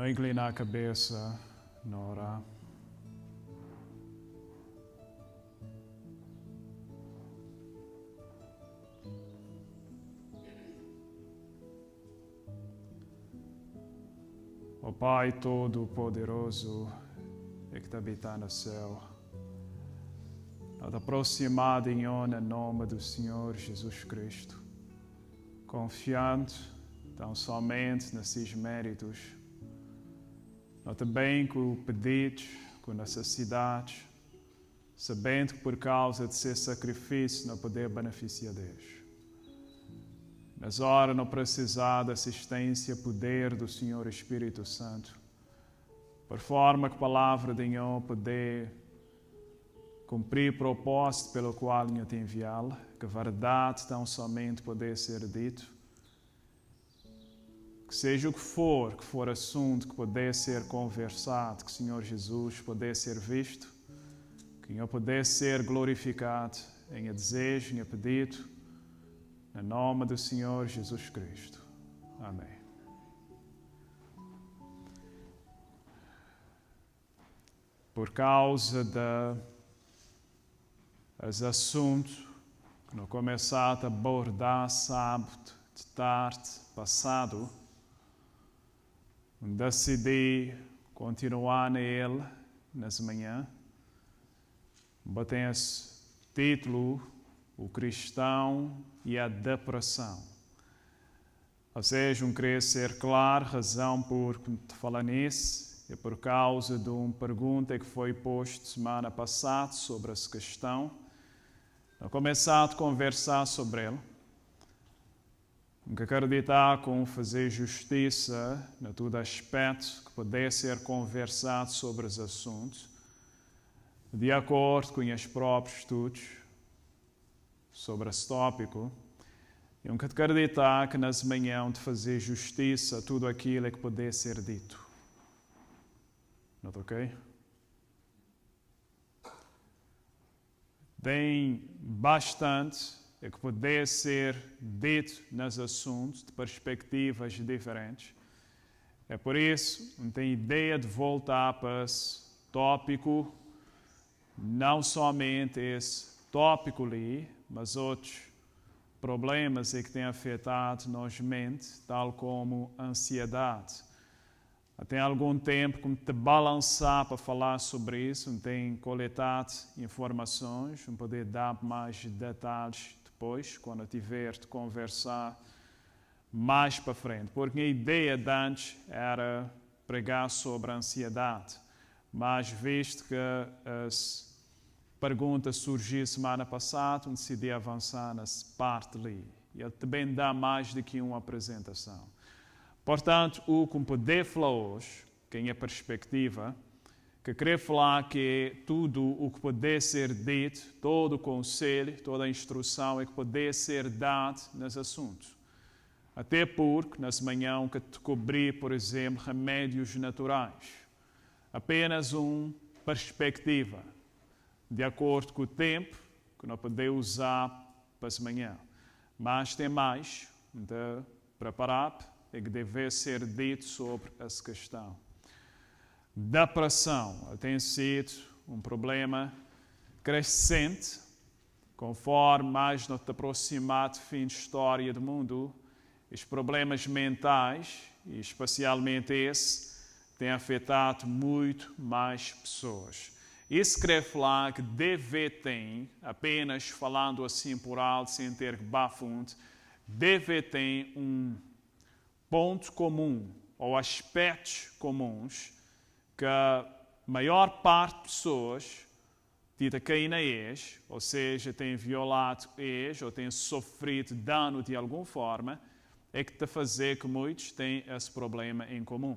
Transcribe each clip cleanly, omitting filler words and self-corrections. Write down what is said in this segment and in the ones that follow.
Não inclinar a cabeça, não orar. Ó Pai Todo-Poderoso, que habita no céu, nós aproximamos em nome do Senhor Jesus Cristo, confiando tão somente nesses méritos, nós também com pedidos, com necessidades, sabendo que por causa de seu sacrifício não podemos beneficiar Deus. Nas horas não precisar da assistência, poder do Senhor Espírito Santo, por forma que a palavra de Deus poder cumprir o propósito pelo qual Deus te enviá-la, que a verdade tão somente poder ser dito, que seja o que for assunto que poder ser conversado, que o Senhor Jesus poder ser visto, que Deus poder ser glorificado em desejo, em pedido, em nome do Senhor Jesus Cristo. Amém. Por causa dos assuntos que nós começamos a abordar sábado de tarde passado, decidi continuar nele nessa manhã. Tem esse título: O Cristão e a Depressão. Ou seja, queria ser claro, razão por te falar nisso é por causa de uma pergunta que foi posta semana passada sobre essa questão. Eu comecei a conversar sobre ela. Nunca acreditar com fazer justiça em todo aspecto que pudesse ser conversado sobre os assuntos, de acordo com os próprios estudos sobre esse tópico. Eu nunca acreditar que nas manhãs de fazer justiça a tudo aquilo que pudesse ser dito. Não está ok? Tem bastante que pudesse ser dito nos assuntos de perspectivas diferentes. É por isso que não tenho ideia de voltar para esse tópico, não somente esse tópico ali, mas outros problemas que têm afetado nossa mente, tal como a ansiedade. Tem algum tempo que me te balançar para falar sobre isso, não tenho coletado informações, não poder dar mais detalhes depois, quando eu tiver de conversar mais para frente. Porque a ideia de antes era pregar sobre a ansiedade, mas visto que as pergunta surgiu semana passada, decidi avançar nessa parte ali. E ele também dá mais do que uma apresentação. Portanto, o que poder falar hoje, que é a perspectiva, que queria falar que tudo o que poder ser dito, todo o conselho, toda a instrução é que poder ser dado nos assuntos. Até porque, nessa manhã, que te cobri, por exemplo, remédios naturais. Apenas uma perspectiva, de acordo com o tempo que nós podemos usar para essa manhã. Mas tem mais, então, preparado, é que deve ser dito sobre essa questão. Depressão tem sido um problema crescente, conforme mais nos aproximamos do fim de história do mundo. Os problemas mentais, e especialmente esse, têm afetado muito mais pessoas. Isso quer falar que deve ter, apenas falando assim por alto, sem ter que bafundo, deve ter um ponto comum ou aspectos comuns que a maior parte de pessoas tenta cair na ex, ou seja, tem violado ex ou tem sofrido dano de alguma forma, é que está a fazer que muitos têm esse problema em comum.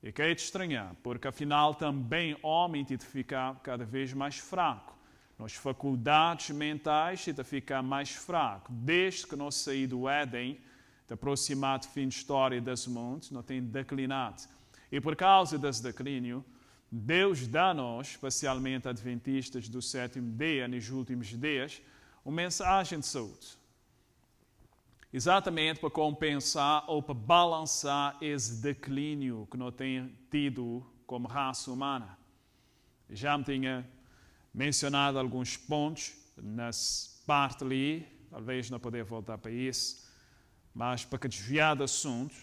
E que é de estranhar, porque afinal também o homem tem de ficar cada vez mais fraco. Nas faculdades mentais tem de ficar mais fraco. Desde que nós saímos do Éden, de aproximar do fim de história desse mundo, não tem declinado. E por causa desse declínio, Deus dá-nos, especialmente adventistas do sétimo dia, nos últimos dias, uma mensagem de saúde. exatamente para compensar ou para balançar esse declínio que nós temos tido como raça humana. Já me tinha mencionado alguns pontos nessa parte ali, talvez não poder voltar para isso, mas para que desviar do assunto,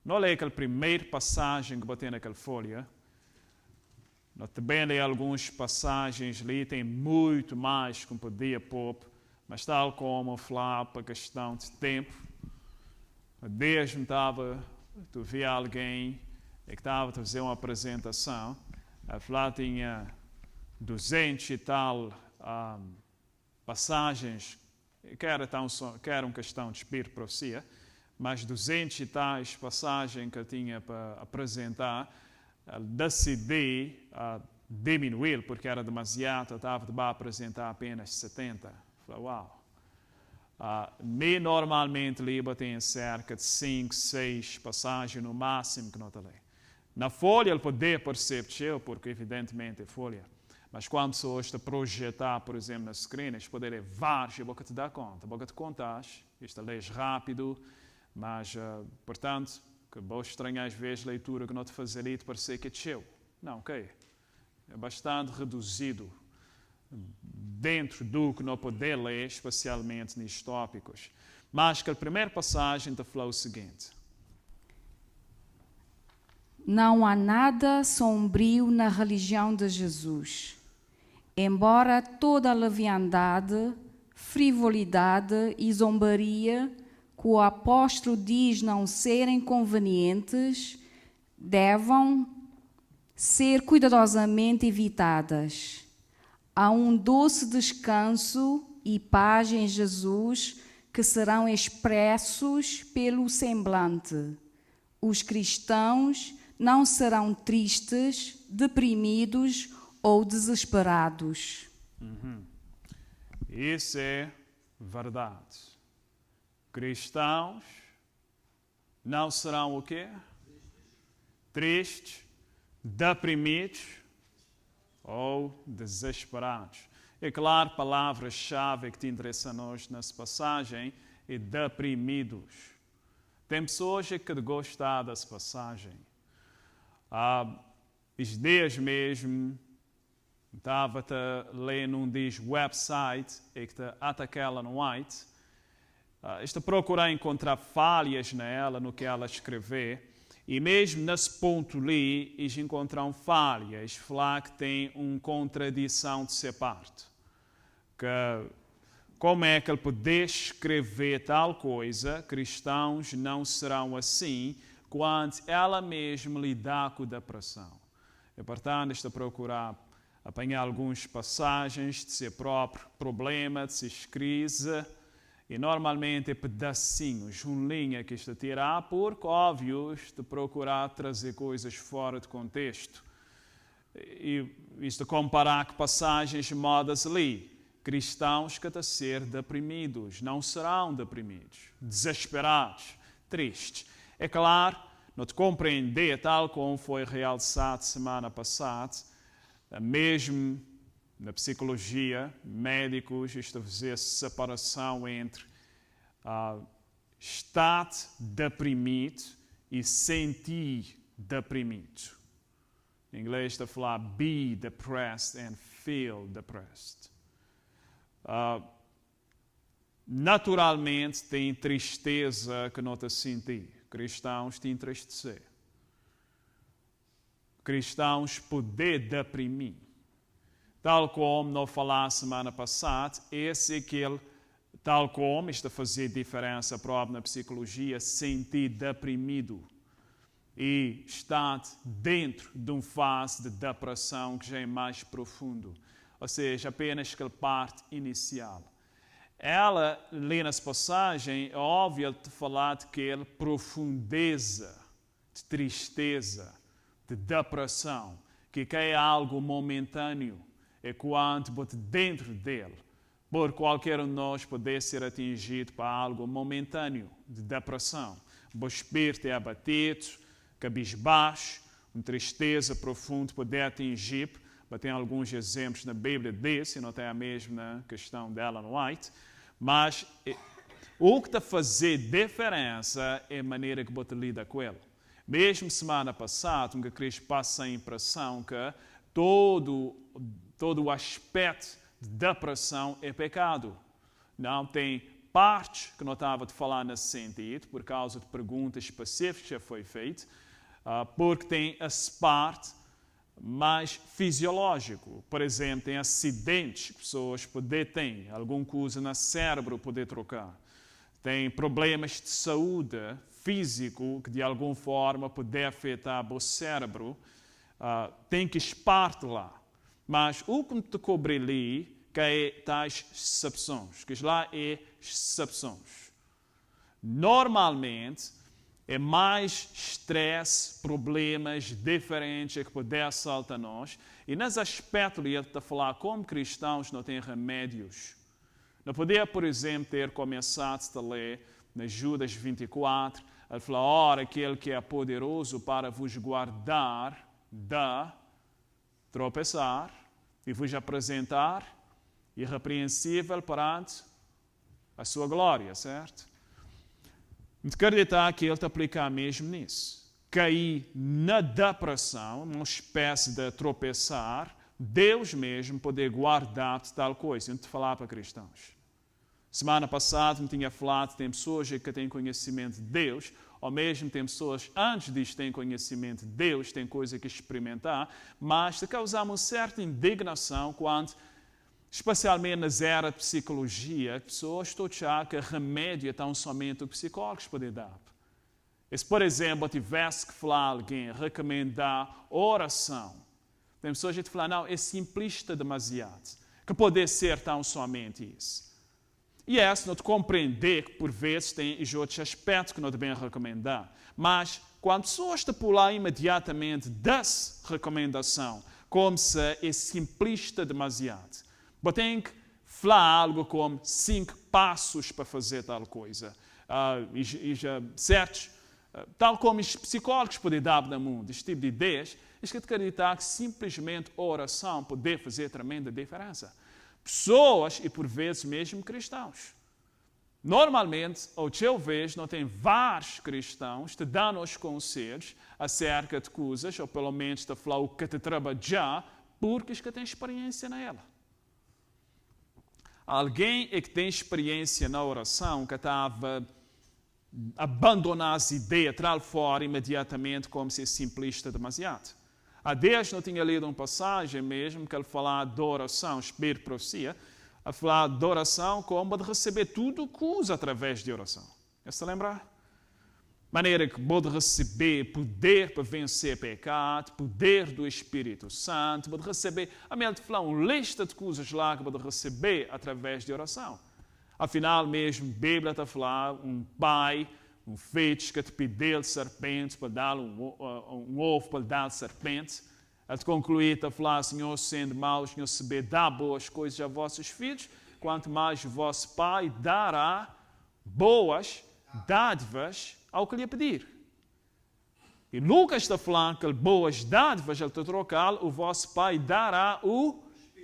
não leio aquela primeira passagem que botei naquela folha. Nós também leio algumas passagens ali, tem muito mais que podia pôr, mas tal como falar para questão de tempo, Deus me estava, tu via alguém que estava a fazer uma apresentação, a falar tinha 200 e tal passagens, que era uma questão de espírito profecia, mas 200 e tais passagens que eu tinha para apresentar, decidi diminuir, porque era demasiado, eu estava a apresentar apenas 70. Falei, uau. Normalmente livro tem cerca de 5, 6 passagens no máximo que não te lê. Na folha ele pode perceber, porque evidentemente é folha. Mas quando você está a projetar, por exemplo, nas screens, pode ler vários, e você te dá conta. Você te contas, isto lês rápido, mas, portanto, que vou estranhar às vezes a leitura que não te faz ali, te parece que é teu. Não, ok. É bastante reduzido dentro do que não poder ler, especialmente nestes tópicos. Mas que a primeira passagem te fala o seguinte. Não há nada sombrio na religião de Jesus. Embora toda a leviandade, frivolidade e zombaria que o apóstolo diz não serem convenientes, devam ser cuidadosamente evitadas. Há um doce descanso e paz em Jesus que serão expressos pelo semblante. Os cristãos não serão tristes, deprimidos ou desesperados. Isso é verdade. Cristãos não serão o quê? Tristes, deprimidos ou desesperados. É claro, a palavra-chave que te interessa a nós nessa passagem é deprimidos. Tem pessoas que gostam dessa passagem. Esses dias mesmo, estava a ler num dos websites que está atacando no White. Estou a procurar encontrar falhas nela, no que ela escrever. E mesmo nesse ponto ali, eles encontram falhas, falar que tem uma contradição de sua parte. Que, como é que ele pode escrever tal coisa, cristãos não serão assim, quando ela mesma lidar com a depressão. E, portanto, estou a procurar apanhar algumas passagens de seu próprio problema, de sua crise, e normalmente é pedacinhos, uma linha que está a tirar, porque, óbvio, de procurar trazer coisas fora de contexto. E isto a comparar com passagens modas ali. Cristãos que estão a ser deprimidos, não serão deprimidos, desesperados, tristes. É claro, não te compreender, tal como foi realçado semana passada, mesmo na psicologia, médicos estão a fazer separação entre estar deprimido e sentir deprimido. Em inglês está a falar be depressed and feel depressed. Naturalmente tem tristeza que não te sentir. Cristãos te entristecer. Cristãos poder deprimir. Tal como nós falamos semana passada, esse é aquele, tal como está a fazer diferença própria na psicologia, sentir deprimido e estar dentro de uma fase de depressão que já é mais profundo. Ou seja, apenas aquela parte inicial. Ela, lê nessa passagem, é óbvio de falar de aquela profundeza, de tristeza, de depressão, que é algo momentâneo. É quando dentro dele, por qualquer um de nós poder ser atingido por algo momentâneo de depressão. O espírito é abatido, cabisbaixo, uma tristeza profunda poder atingir. Tem alguns exemplos na Bíblia desse, não tem a mesma questão dela no White, mas O que te fazer diferença é a maneira que você lida com ele. Mesmo semana passada, que Cristo passa a impressão que todo o aspecto de depressão é pecado. Não tem parte que não estava a falar nesse sentido, por causa de perguntas específicas que já foi feita, porque tem essa parte mais fisiológico. Por exemplo, tem acidentes que pessoas podem ter, alguma coisa no cérebro poder trocar. Tem problemas de saúde físico que de alguma forma pode afetar o cérebro. Tem que parte lá. Mas o que te cobre ali, que é tais exceções, que lá é exceções. Normalmente, é mais estresse, problemas diferentes que podem saltar nós. E nesse aspecto, ele está a falar como cristãos não têm remédios. Não podia, por exemplo, ter começado a ler na Judas 24, ele fala, ora, aquele que é poderoso para vos guardar de tropeçar e vos apresentar irrepreensível perante a sua glória, certo? Acreditar que ele te aplicar mesmo nisso. Cair na depressão, uma espécie de tropeçar, Deus mesmo poder guardar-te tal coisa. Eu não te falar para cristãos. Semana passada me tinha falado, tem pessoas que têm conhecimento de Deus, ou mesmo tem pessoas antes disso têm conhecimento de Deus, têm coisa que experimentar, mas te causamos uma certa indignação quando, especialmente nas eras de psicologia, pessoas estão a achar que remédio é tão somente o psicólogos podem dar. E se, por exemplo, eu tivesse que falar a alguém, recomendar oração, tem pessoas que falam, não, é simplista demasiado, que pode ser tão somente isso. E não te compreender que por vezes tem outros aspectos que não devem recomendar. Mas quando pessoas te pular imediatamente dessa recomendação, como se é simplista demasiado, você tem que falar algo como 5 passos para fazer tal coisa. Certos, tal como os psicólogos podem dar no mundo, este tipo de ideias, é que acreditar que simplesmente a oração pode fazer tremenda diferença. Pessoas, e por vezes mesmo cristãos. Normalmente, ao teu vez, não tem vários cristãos te dando os conselhos acerca de coisas, ou pelo menos te falar o que te trabalhar, porque que tem experiência nela. Alguém que tem experiência na oração, que estava a abandonar as ideias, tirar fora imediatamente como se é simplista demasiado. Há dias eu tinha lido uma passagem mesmo que ele falava de oração, espírito de profecia, a falar de oração como de receber tudo que usa através de oração. Você lembra? Maneira que pode receber poder para vencer pecado, poder do Espírito Santo, pode receber, a minha de falar uma lista de coisas lá que pode receber através de oração. Afinal mesmo, a Bíblia está a falar, um pai, um filho que te pediu de serpente para dar um ovo para dar de serpente. A te concluir, a falar, Senhor, sendo mau, o Senhor saber dar boas coisas a vossos filhos, quanto mais o vosso Pai dará boas dádivas ao que lhe pedir. E Lucas está falando que boas dádivas, ele está trocando, o vosso Pai dará o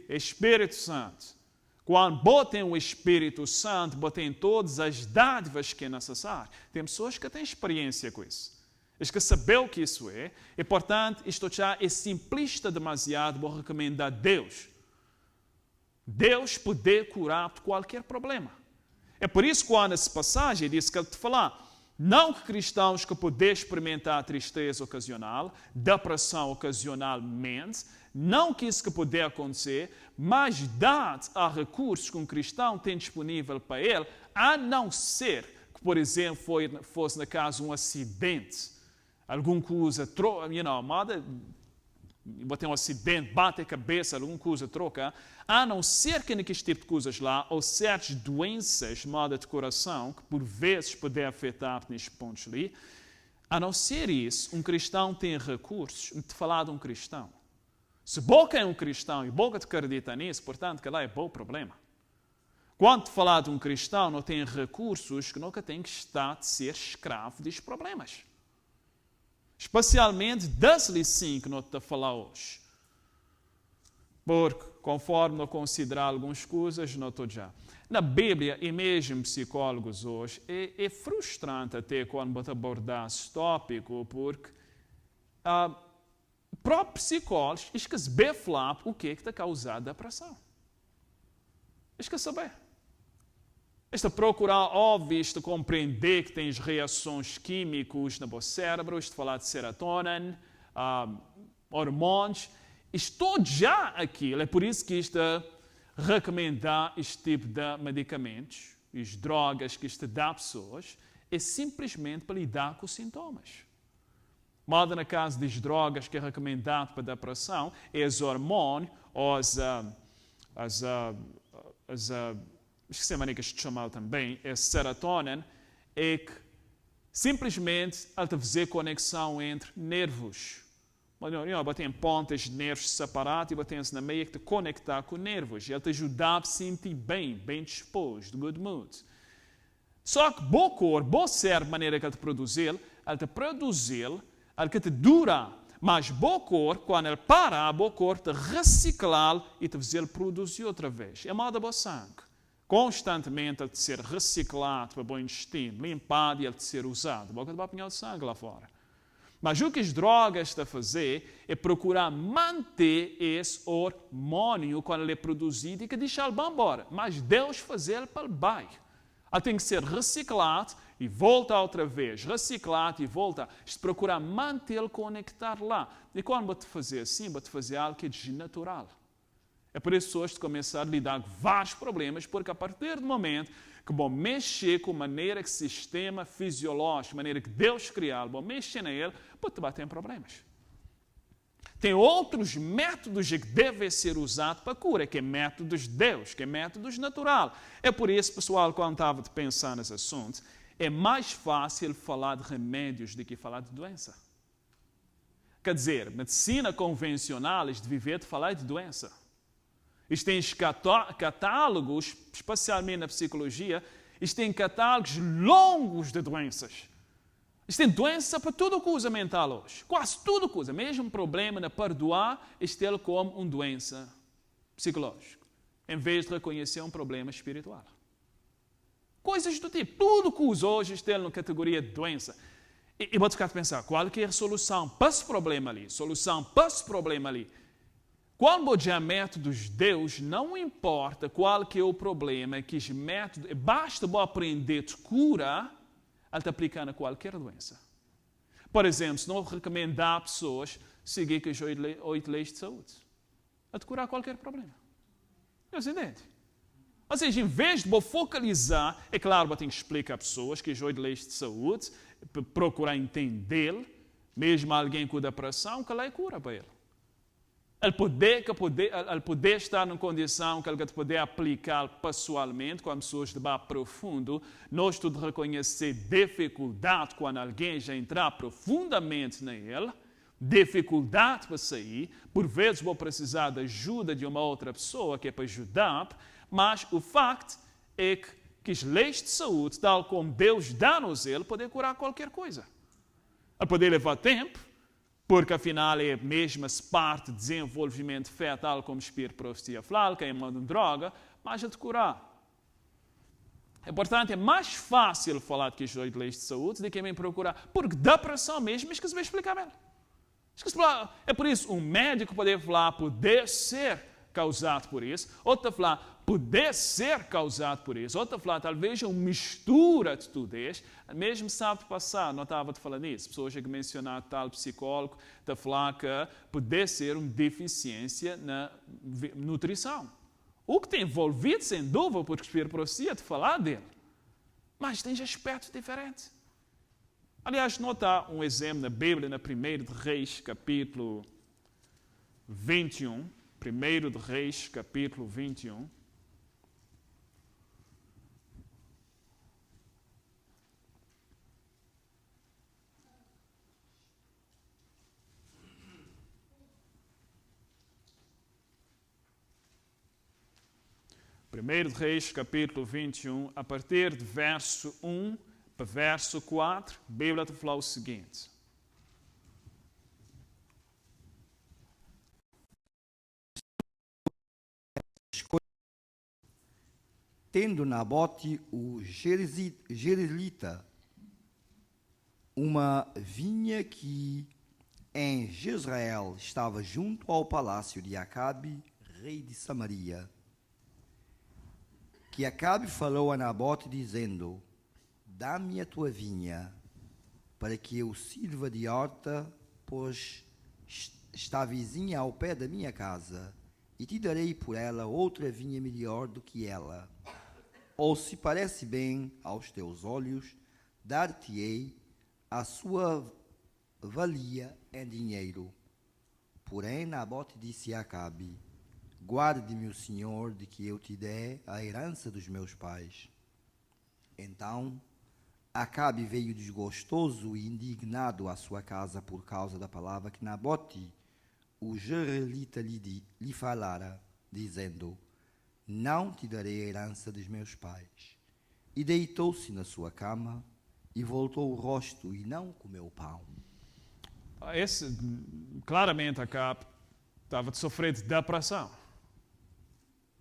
Espírito Santo. Quando botem o Espírito Santo, botem todas as dádivas que é necessário. Tem pessoas que têm experiência com isso. Eles que sabem o que isso é. E, portanto, isto já é simplista demasiado. Vou recomendar a Deus. Deus poder curar qualquer problema. É por isso que quando essa passagem diz que ele te fala, não que cristãos que podem experimentar tristeza ocasional, depressão ocasionalmente, não que isso que pode acontecer, mas dado a recursos que um cristão tem disponível para ele, a não ser que, por exemplo, fosse na caso um acidente, alguma coisa, tem um acidente, bate a cabeça, alguma coisa troca, a não ser que naquele tipo de coisas lá, ou certas doenças, moda de coração, que por vezes podem afetar nestes pontos ali, a não ser isso, um cristão tem recursos, de falar de um cristão. Se boca é um cristão e boca te acredita nisso, portanto, que lá é bom problema. Quando falar de um cristão, não tem recursos que nunca tem que estar de ser escravo dos problemas. Especialmente das lições que nós estamos a falar hoje. Porque conforme eu considerar algumas coisas, não estou já. Na Bíblia, e mesmo psicólogos hoje, é frustrante até quando você abordar esse tópico, porque próprios psicólogos esquecem falar o que está causando depressão. Esquecem saber. Está procurar, óbvio, está compreender que tens reações químicas no vosso cérebro, está falar de serotonina, hormônios. Estou já aquilo, é por isso que está recomendar este tipo de medicamentos, as drogas que isto dá a pessoas, é simplesmente para lidar com os sintomas. Modo na caso das drogas que é recomendado para depressão, é os hormônios, ou esqueci a maneira que se chama também, é serotonina, é que simplesmente ela te fazer conexão entre nervos. Você tem pontas de nervos separados e você tem na meia que te conectar com nervos. E ele te ajuda a sentir bem disposto, good mood. Só que bom corpo, bom cérebro, maneira que ele te produzir, ele te produzir, ele que te dura. Mas bom corpo, quando ele para, bom corpo te reciclar e te fazer produzir outra vez. É mal da bom sangue. Constantemente ele te ser reciclado para o bom intestino, limpado e ele te ser usado. Bom que ele vai apanhar o sangue lá fora. Mas o que as drogas estão a fazer é procurar manter esse hormônio quando ele é produzido e que deixar ele embora. Mas Deus fazer ele para o bem. Ele tem que ser reciclado e voltar outra vez. Reciclado e voltar. Isto procurar mantê-lo conectado lá. E quando vou-te fazer assim, vou-te fazer algo que é desnatural. É por isso que hoje começar a lidar com vários problemas, porque a partir do momento que vão mexer com a maneira que o sistema fisiológico, a maneira que Deus criou, vão mexer nele, pode bater em problemas. Tem outros métodos que devem ser usados para a cura, que é métodos de Deus, que é métodos natural. É por isso, pessoal, quando estava a pensar nesse assunto, é mais fácil falar de remédios do que falar de doença. Quer dizer, medicina convencional é de viver de falar de doença. Eles têm catálogos, especialmente na psicologia, eles têm catálogos longos de doenças. Eles têm doença para tudo coisa mental hoje. Quase tudo coisa. Mesmo problema na perdoar, eles têm como uma doença psicológica, em vez de reconhecer um problema espiritual. Coisas do tipo. Tudo coisa hoje está na categoria de doença. E vou ficar a pensar, qual que é a solução para esse problema ali? Solução para esse problema ali. Quando há métodos de Deus, não importa qual que é o problema, que os métodos, basta aprender de cura, ele te aplicando a qualquer doença. Por exemplo, se não recomendar a pessoas seguir as 8 leis de saúde, a te curar qualquer problema. Você entende? Ou seja, em vez de focalizar, é claro, você tem que explicar a pessoas que as 8 leis de saúde, procurar entender, mesmo alguém com depressão, que ela é cura para ele. Ele poder estar numa condição que ele poder aplicar pessoalmente, quando pessoas de baixo profundo, nós tudo reconhecer dificuldade quando alguém já entrar profundamente nele, dificuldade para sair, por vezes vou precisar da ajuda de uma outra pessoa que é para ajudar, mas o facto é que as leis de saúde, tal como Deus dá-nos ele, podem curar qualquer coisa. Ele pode levar tempo, porque afinal é mesmo parte do desenvolvimento fetal, como o Espírito Profecia fala, que é uma droga, mas ele te curar. Portanto, é mais fácil falar de que as 8 leis de saúde do que me procurar, porque depressão mesmo, esqueci de explicar bem. É por isso, um médico pode falar, poder ser causado por isso, outro falar, poder ser causado por isso, outro falar, talvez uma mistura de tudo isso. Mesmo sábado passado, não estava a falar nisso, pessoas que mencionaram tal psicólogo, a falar que poder ser uma deficiência na nutrição. O que tem envolvido, sem dúvida, porque o Espírito Profecia de falar dele, mas tem aspectos diferentes. Aliás, nota um exemplo na Bíblia, na 1 de Reis, capítulo 21. 1 de Reis, capítulo 21. Primeiro de Reis, capítulo 21, a partir de verso 1 para verso 4, a Bíblia te fala o seguinte. Tendo Nabote o Jezreelita uma vinha que em Jezreel estava junto ao palácio de Acabe, rei de Samaria, que Acabe falou a Nabote dizendo: dá-me a tua vinha, para que eu sirva de horta, pois está vizinha ao pé da minha casa, e te darei por ela outra vinha melhor do que ela. Ou se parece bem aos teus olhos, dar-te-ei a sua valia em dinheiro. Porém, Nabote disse a Acabe: guarde-me o Senhor de que eu te dê a herança dos meus pais. Então, Acabe veio desgostoso e indignado à sua casa por causa da palavra que Nabote, o Jezreelita, lhe falara, dizendo: não te darei a herança dos meus pais. E deitou-se na sua cama e voltou o rosto e não comeu pão. Claramente Acabe estava a sofrer de depressão.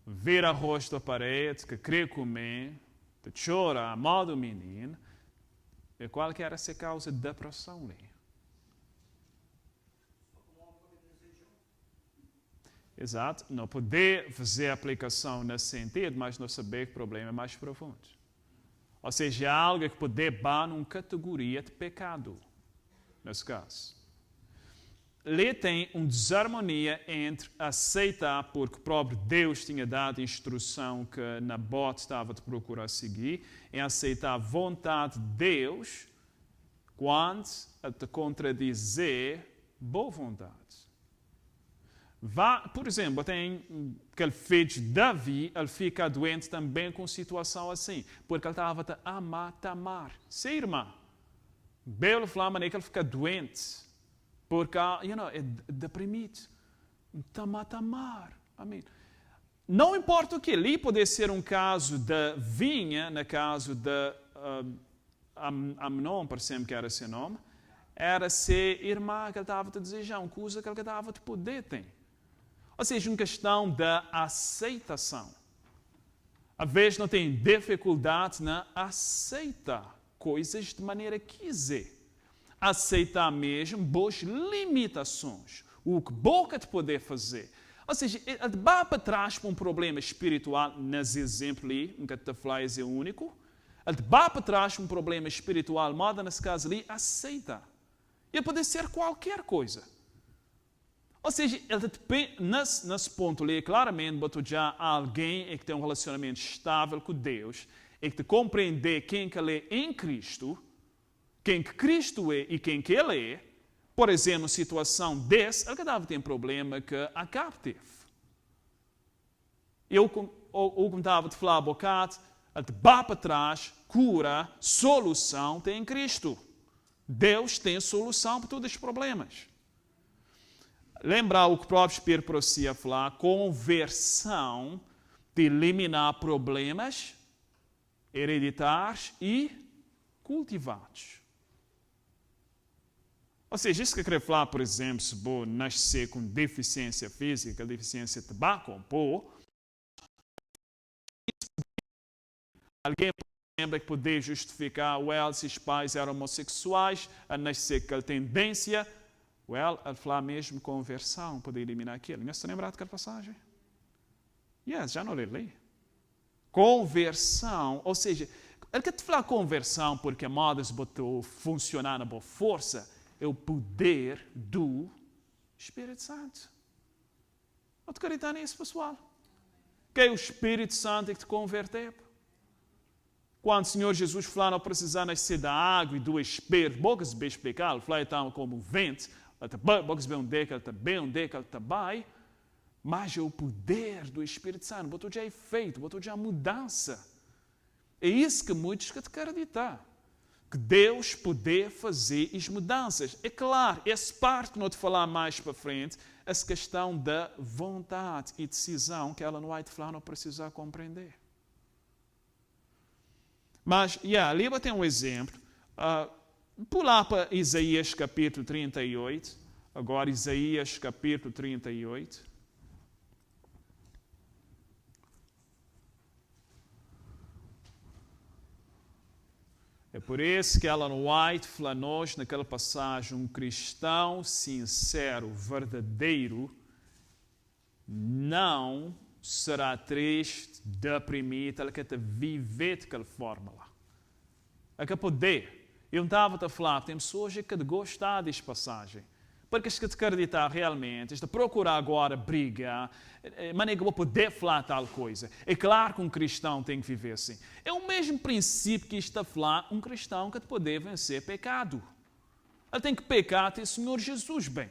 Vira o rosto à parede, que queria comer, que chora a mão do menino. E qual que era essa causa de depressão ali? Exato, não poder fazer aplicação nesse sentido, mas não saber que o problema é mais profundo. Ou seja, é algo que pode bar numa categoria de pecado, nesse caso. Ali tem uma desarmonia entre aceitar, porque o próprio Deus tinha dado a instrução que Nabote estava a procurar seguir, em aceitar a vontade de Deus, quando a te contradizer boa vontade. Por exemplo, tem aquele filho de Davi, ele fica doente também com situação assim, porque ele estava a amar Tamar, sua irmã. Belo flama que ele fica doente, porque é deprimido. Tamar, amém. Não importa o que, ali pode ser um caso da vinha, no caso de Amnon, por exemplo, que era seu nome, era ser irmã que ele estava a desejar, uma coisa que ele estava a poder ter. Ou seja, uma questão da aceitação. Às vezes não tem dificuldade na aceitar coisas de maneira que quiser. Aceitar mesmo boas limitações. O que boca de poder fazer. Ou seja, ele vai para trás para um problema espiritual, nesse exemplo ali, um que te falar é único. Ele vai para trás para um problema espiritual, moda nesse caso ali, aceita. Ele pode ser qualquer coisa. Ou seja, ele depende, nesse ponto ali, claramente, botou já alguém que tem um relacionamento estável com Deus, e que compreender quem que ele é em Cristo, quem que Cristo é e quem que ele é. Por exemplo, situação desse, ele deve ter um problema que Acabe teve. Eu, como estava a falar há bocado, ele vai para trás, cura, solução tem em Cristo. Deus tem solução para todos os problemas. Lembrar o que o próprio Espírito procia falar, conversão de eliminar problemas hereditários e cultivados. Ou seja, isso que eu queria falar, por exemplo, se vou nascer com deficiência física, deficiência de tabaco, alguém lembra que poder justificar, se os pais eram homossexuais, a nascer com aquela tendência, ele fala mesmo conversão, poder eliminar aquilo. Não se lembrar daquela passagem? Já não li. Conversão, ou seja, ele quer te falar conversão porque a moda se botou funcionar na boa força, é o poder do Espírito Santo. Não te acreditar nisso, pessoal? Que é o Espírito Santo que te converteu. Quando o Senhor Jesus falou, não precisar nascer da água e do Espírito, poucas vezes explicar, ele falou então como o vento, poucas vezes um deca, mas é o poder do Espírito Santo, botou já efeito, botou já mudança. É isso que muitos querem acreditar. Que Deus poder fazer as mudanças. É claro, essa parte que não te falar mais para frente, essa questão da vontade e decisão que ela não vai te falar, não precisa compreender. Mas, ali vai ter um exemplo. Pular para Isaías capítulo 38. Agora, Isaías capítulo 38. por isso que Ellen White fala-nos naquela passagem, um cristão sincero, verdadeiro, não será triste, deprimido, ele quer viver daquela forma lá. É que poder. Eu estava a falar, tem pessoas que gostam desta passagem. Porque se te acreditar realmente, de procurar agora briga, mas eu vou poder falar tal coisa. É claro que um cristão tem que viver assim. É o mesmo princípio que está a falar um cristão que poder vencer pecado. Ele tem que pecar até o Senhor Jesus bem.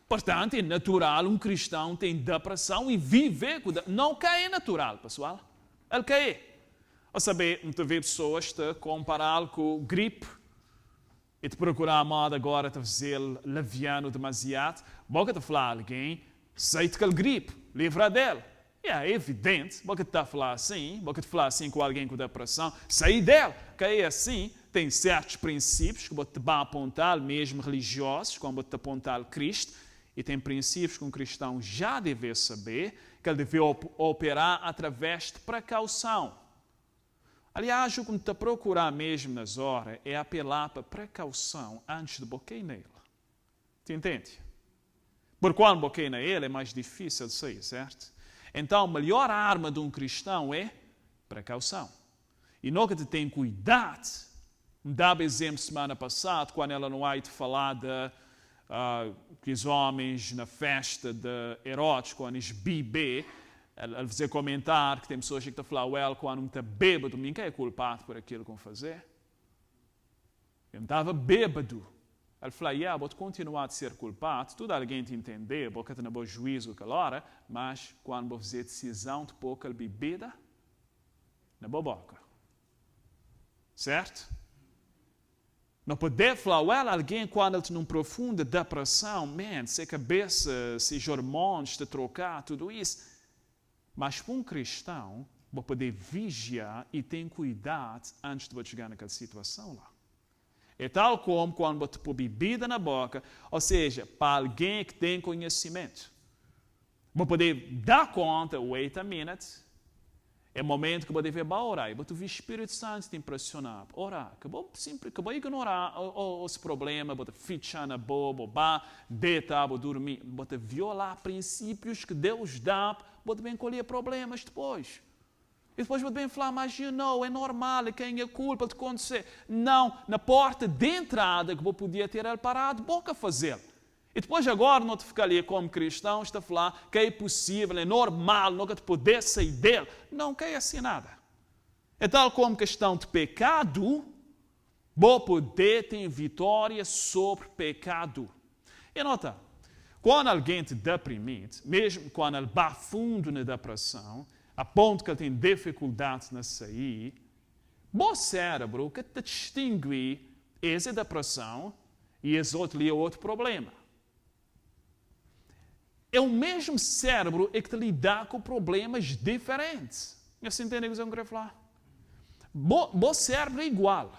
Portanto, é natural um cristão tem depressão e viver com não cai é natural, pessoal. Ele cai. Ou saber, muitas vezes pessoas te comparar com gripe e te procurar a moda agora de fazer leviano demasiado. Boca te falar a alguém, aceita aquele gripe, livra dele. É evidente, boca te falar assim, boca te falar assim com alguém com depressão, sair dele. Que é assim, tem certos princípios que você vai apontar, mesmo religiosos, como você apontar Cristo, e tem princípios que um cristão já deve saber, que ele deve operar através de precaução. Aliás, o que te procurar mesmo nas horas é apelar para precaução antes de boquear nele. Te entende? Porque quando boqueia nele é mais difícil de sair, certo? Então, a melhor arma de um cristão é precaução. E nunca te tem cuidado. Dava exemplo semana passada, quando ela não vai te falar de que os homens na festa de Herodes, quando eles bebem, ele fazer comentar que tem pessoas que estão a falar, quando não está bêbado, ninguém é culpado por aquilo que vão fazer. Eu estava bêbado. Ele falou, vou continuar a ser culpado, tudo alguém te entender, porque tem um bom juízo aquela hora, mas quando vou fazer decisão de pouca bebida, na boa boca. Certo? Não poder falar, alguém quando ele tem uma profunda depressão, se a cabeça, se hormônios, te trocar, tudo isso. Mas para um cristão, vou poder vigiar e ter cuidado antes de você chegar naquela situação lá. É tal como quando você põe bebida na boca, ou seja, para alguém que tem conhecimento. Vou poder dar conta, wait a minute, é o momento que eu vou dever orar. Eu vou ver o Espírito Santo te impressionar. Orar. Que eu vou ignorar os problemas, vou fichar na boa, vou deitar, vou dormir. Vou violar princípios que Deus dá, vou bem colher problemas depois. E depois vou bem falar, mas é normal, quem é culpa de acontecer. Não, na porta de entrada que vou poder ter ele parado, boca fazer. E depois agora não te ficar ali como cristão, está a falar que é possível, é normal, nunca te poder sair dele. Não quer assim nada. É tal como questão de pecado, vou poder ter vitória sobre pecado. E nota, quando alguém te deprime, mesmo quando ele vai fundo na depressão, a ponto que ele tem dificuldades na sair, bom cérebro que te distingue essa depressão e esse outro problema. É o mesmo cérebro que te lida com problemas diferentes. Você entende o que eu quero falar? Bom cérebro é igual.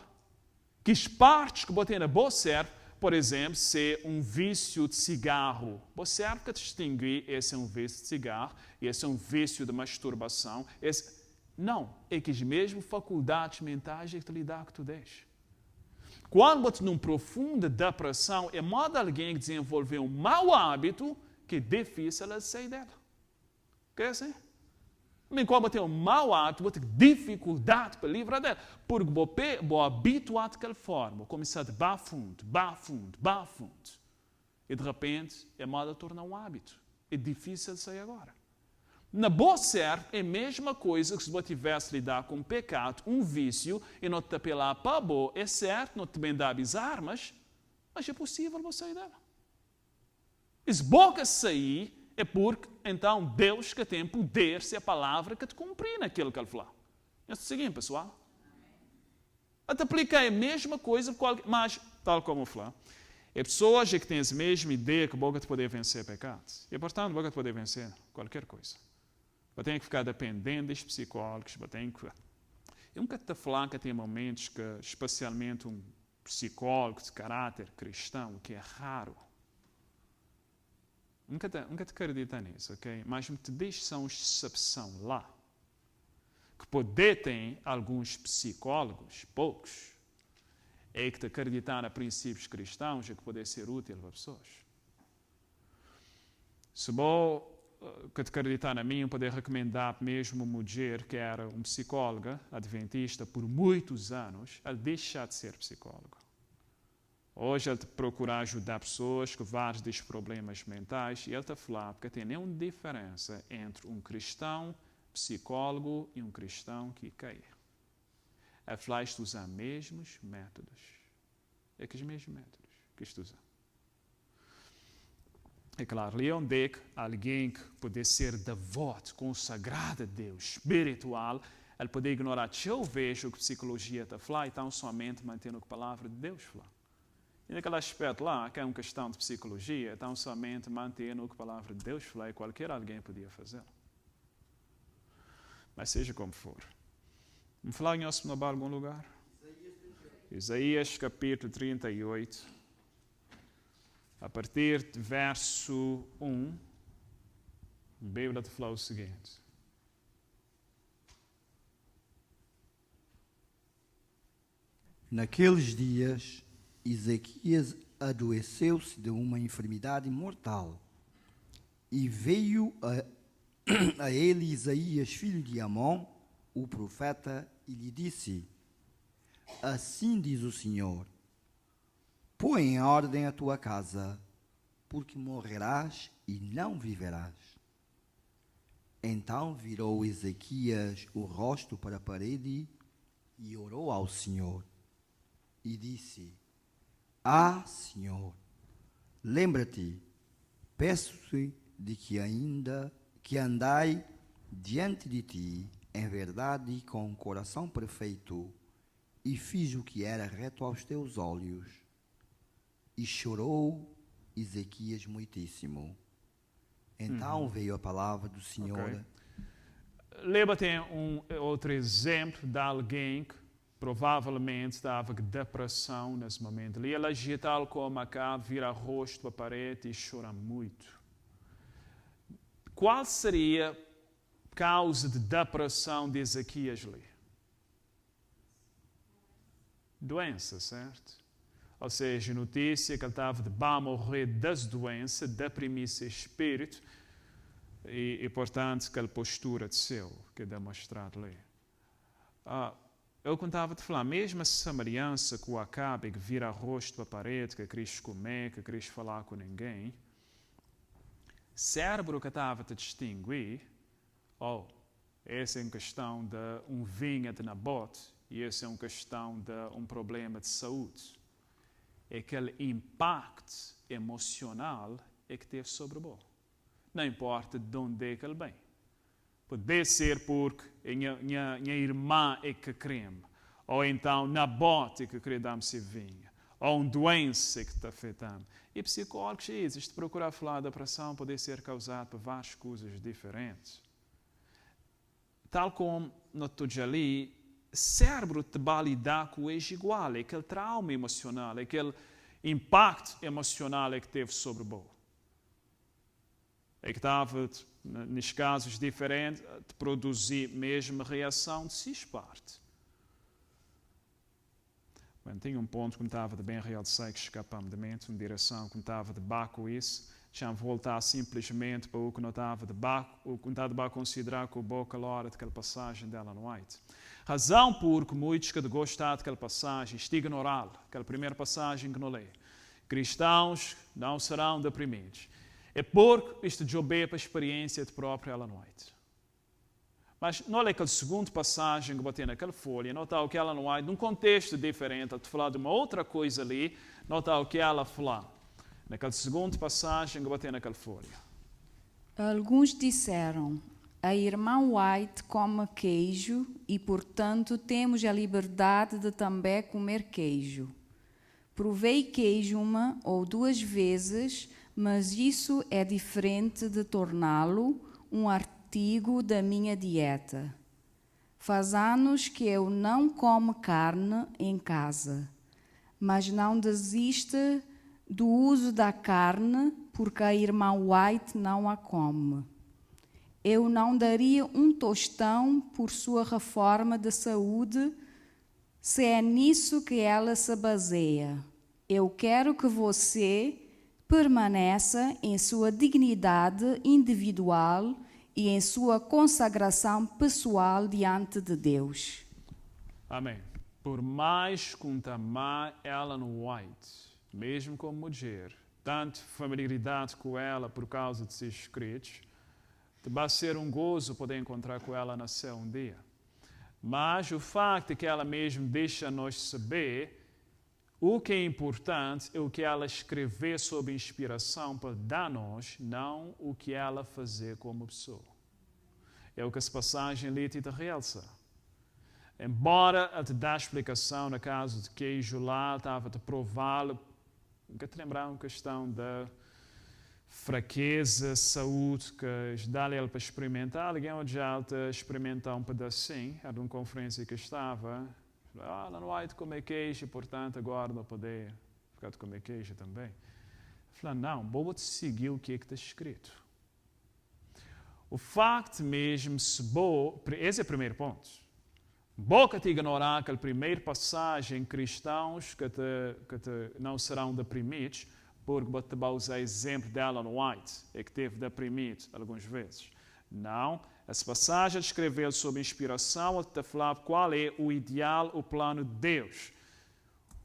Que as partes que você tem no bom cérebro, por exemplo, se um vício de cigarro, bom cérebro que distingue esse é um vício de cigarro, esse é um vício de masturbação. Não, é que as mesmas faculdades mentais é que te lidar com tudo isso. Quando você numa profunda depressão, é modo alguém que desenvolveu um mau hábito que é difícil ela sair dela. Que é assim? Mas quando você tem um mau hábito, você tem dificuldade para livrar dela. Porque você é habituado daquela forma. Começar de bar fundo. E de repente, é modo a tornar um hábito. É difícil de sair agora. Na boa cérebro, é a mesma coisa que se você tivesse lidar com um pecado, um vício, e não te apelar para a boa, é certo, não te dar as armas, mas é possível você sair dela. E se boca sair, é porque, então, Deus que tem poder, se a palavra que te cumprir naquilo que ele falou. É o seguinte, pessoal. Até aplicar a mesma coisa, mas, tal como eu falei, é pessoas que têm a mesma ideia que a boca te poder vencer pecados. E, portanto, a boca te poder vencer qualquer coisa. Você tem que ficar dependendo dos psicólogos. Eu nunca te falar que tem momentos que, especialmente um psicólogo de caráter cristão, que é raro. Nunca te acredita nisso, ok? Mas te deixe são exceção lá. Que poder tem alguns psicólogos, poucos, é que acreditar em princípios cristãos é que pode ser útil para pessoas. Se bom que acreditar na mim, eu poderia recomendar mesmo uma mulher que era uma psicóloga adventista por muitos anos, ela deixar de ser psicóloga. Hoje ele procura ajudar pessoas com vários destes problemas mentais e ele está falando porque tem nenhuma diferença entre um cristão psicólogo e um cristão que cai. Ele fala que usa os mesmos métodos. É que os mesmos métodos que isto usa. É claro, ali é onde alguém que pode ser devoto, consagrado a Deus, espiritual, ele pode ignorar que eu vejo o que a psicologia está falando, então somente mantendo a palavra de Deus fala. E naquele aspecto lá, que é uma questão de psicologia, então somente mantendo o que a palavra de Deus fala, e qualquer alguém podia fazer. Mas seja como for. Vamos falar em algum lugar? Isaías capítulo 38. A partir do verso 1, a Bíblia te fala o seguinte. Naqueles dias, Ezequias adoeceu-se de uma enfermidade mortal. E veio a ele Isaías, filho de Amon, o profeta, e lhe disse: Assim diz o Senhor, põe em ordem a tua casa, porque morrerás e não viverás. Então virou Ezequias o rosto para a parede e orou ao Senhor. E disse: Ah, Senhor, lembra-te, peço-te de que andai diante de ti em verdade e com um coração perfeito, e fiz o que era reto aos teus olhos. E chorou Ezequias muitíssimo. Então veio a palavra do Senhor. Okay. Lembra tem outro exemplo de alguém que provavelmente estava com depressão nesse momento. Ele agia tal como cá, vira rosto para a parede e chora muito. Qual seria a causa de depressão de Ezequias ali? Doença, certo? Ou seja, notícia que ele estava de bem morrer das doenças, deprimir-se espírito e, portanto, aquela postura de seu que é demonstrado ali. Eu contava de falar, mesmo essa semelhança com o Acabe que vira rosto para a parede, que quis comer, que quis falar com ninguém, cérebro que estava a distinguir, essa é uma questão de um vinho de Nabote e essa é uma questão de um problema de saúde. É aquele impacto emocional é que teve sobre o bom. Não importa de onde é que ele vem. Pode ser porque minha irmã é que creme, ou então Nabote é que queria dar-me vinho, ou uma doença que está afetando. E psicólogos existem, procurar falar da depressão pode ser causada por várias coisas diferentes. Tal como no ali, cérebro te vai lidar com isso igual, é aquele trauma emocional, é aquele impacto emocional que teve sobre o bom. É que estava, nos casos diferentes, de produzir mesmo reação de si parte. Bem, tem um ponto que me estava de bem realçar que escapamos de mente, uma direção que me estava de baco isso, já voltar simplesmente para o que não estava de baco, o que não estava de considerar com o boca a hora daquela passagem de Ellen White. Razão porque muitos que gostam daquela passagem, estão ignorando aquela primeira passagem que não lê. Cristãos não serão deprimidos. É porque isto jobé para a experiência de própria Ellen White. Mas não é aquela segunda passagem que botei naquela folha, não está o que Ellen White, num contexto diferente, a falar de uma outra coisa ali, não está o que ela fala. Naquela segunda passagem que botei naquela folha. Alguns disseram: a irmã White come queijo e, portanto, temos a liberdade de também comer queijo. Provei queijo uma ou duas vezes, mas isso é diferente de torná-lo um artigo da minha dieta. Faz anos que eu não como carne em casa, mas não desiste do uso da carne porque a irmã White não a come. Eu não daria um tostão por sua reforma de saúde Se é nisso que ela se baseia, eu quero que você permaneça em sua dignidade individual e em sua consagração pessoal diante de Deus. Amém. Por mais que amar Ellen White, mesmo como mulher, tanta familiaridade com ela por causa de seus escritos, vai ser um gozo poder encontrar com ela na céu um dia. Mas o facto é que ela mesmo deixa nós saber o que é importante é o que ela escrever sob inspiração para dar-nos, não o que ela fazer como pessoa. É o que essa passagem ali te realça. Embora ela te dê explicação no caso de queijo lá, estava a prová-lo, nunca te lembrar uma questão da fraqueza, saúde, que dá-lhe ele para experimentar. Alguém já te experimentar um pedacinho, era uma conferência que estava, ela não vai de comer queijo, portanto agora não poder ficar de comer queijo também. Falei, não, vou-te seguir o que é que está escrito. O facto mesmo, se esse é o primeiro ponto. Boca te ignorar aquela primeira passagem cristãos que não serão deprimidos, porque vou-te usar o exemplo de Ellen White, é que teve deprimido algumas vezes. Não, essa passagem escreveu sob inspiração, ela te falar qual é o ideal, o plano de Deus.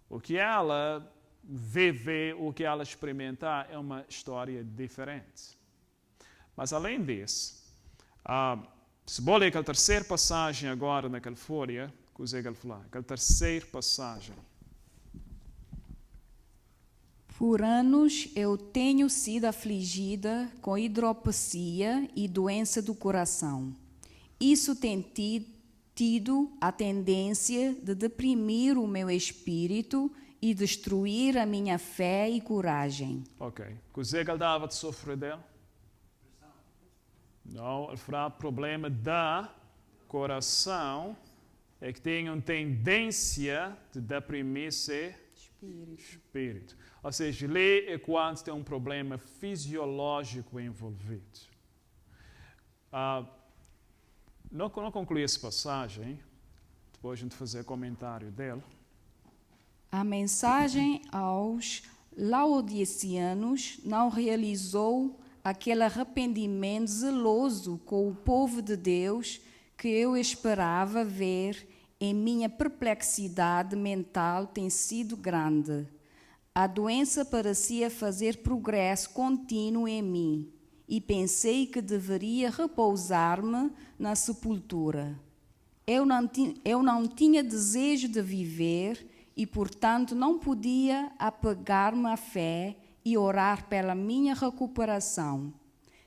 O que ela vive, o que ela experimentar é uma história diferente. Mas além disso, se vou ler aquela terceira passagem agora naquela folha, que o Zé falou, aquela terceira passagem. Por anos eu tenho sido afligida com hidropesia e doença do coração. Isso tem tido a tendência de deprimir o meu espírito e destruir a minha fé e coragem. Ok. O que Zé dava de sofrer dele? Não, ele falou problema da coração é que tem uma tendência de deprimir-se espírito. Ou seja, lê é quando tem um problema fisiológico envolvido. Não concluí essa passagem, depois a gente fazer comentário dele. A mensagem aos laodiceanos não realizou aquele arrependimento zeloso com o povo de Deus que eu esperava ver. Em minha perplexidade mental tem sido grande. A doença parecia fazer progresso contínuo em mim e pensei que deveria repousar-me na sepultura. Eu não tinha desejo de viver e, portanto, não podia apegar-me à fé e orar pela minha recuperação.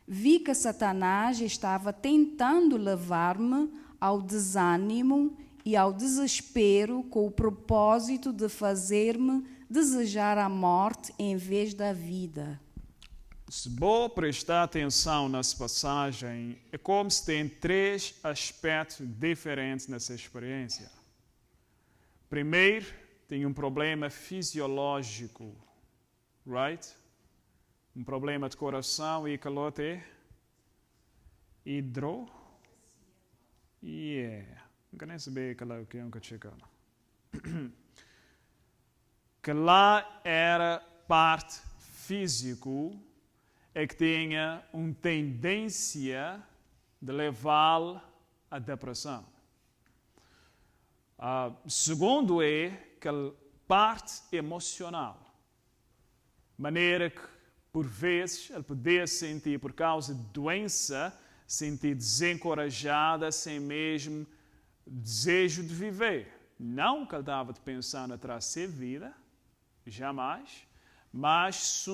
Vi que Satanás estava tentando levar-me ao desânimo e ao desespero com o propósito de fazer-me desejar a morte em vez da vida. Se vou prestar atenção nessa passagem, é como se tem três aspectos diferentes nessa experiência. Primeiro, tem um problema fisiológico, right? Um problema de coração e calor é Nunca nem sabia o que é um cachecano. Que lá era parte físico é que tinha uma tendência de levá-lo à depressão. Segundo é que a parte emocional, maneira que por vezes ele podia sentir por causa de doença, sentir desencorajada, sem mesmo desejo de viver. Não que ele estava pensando atrás de ser vida, jamais, mas se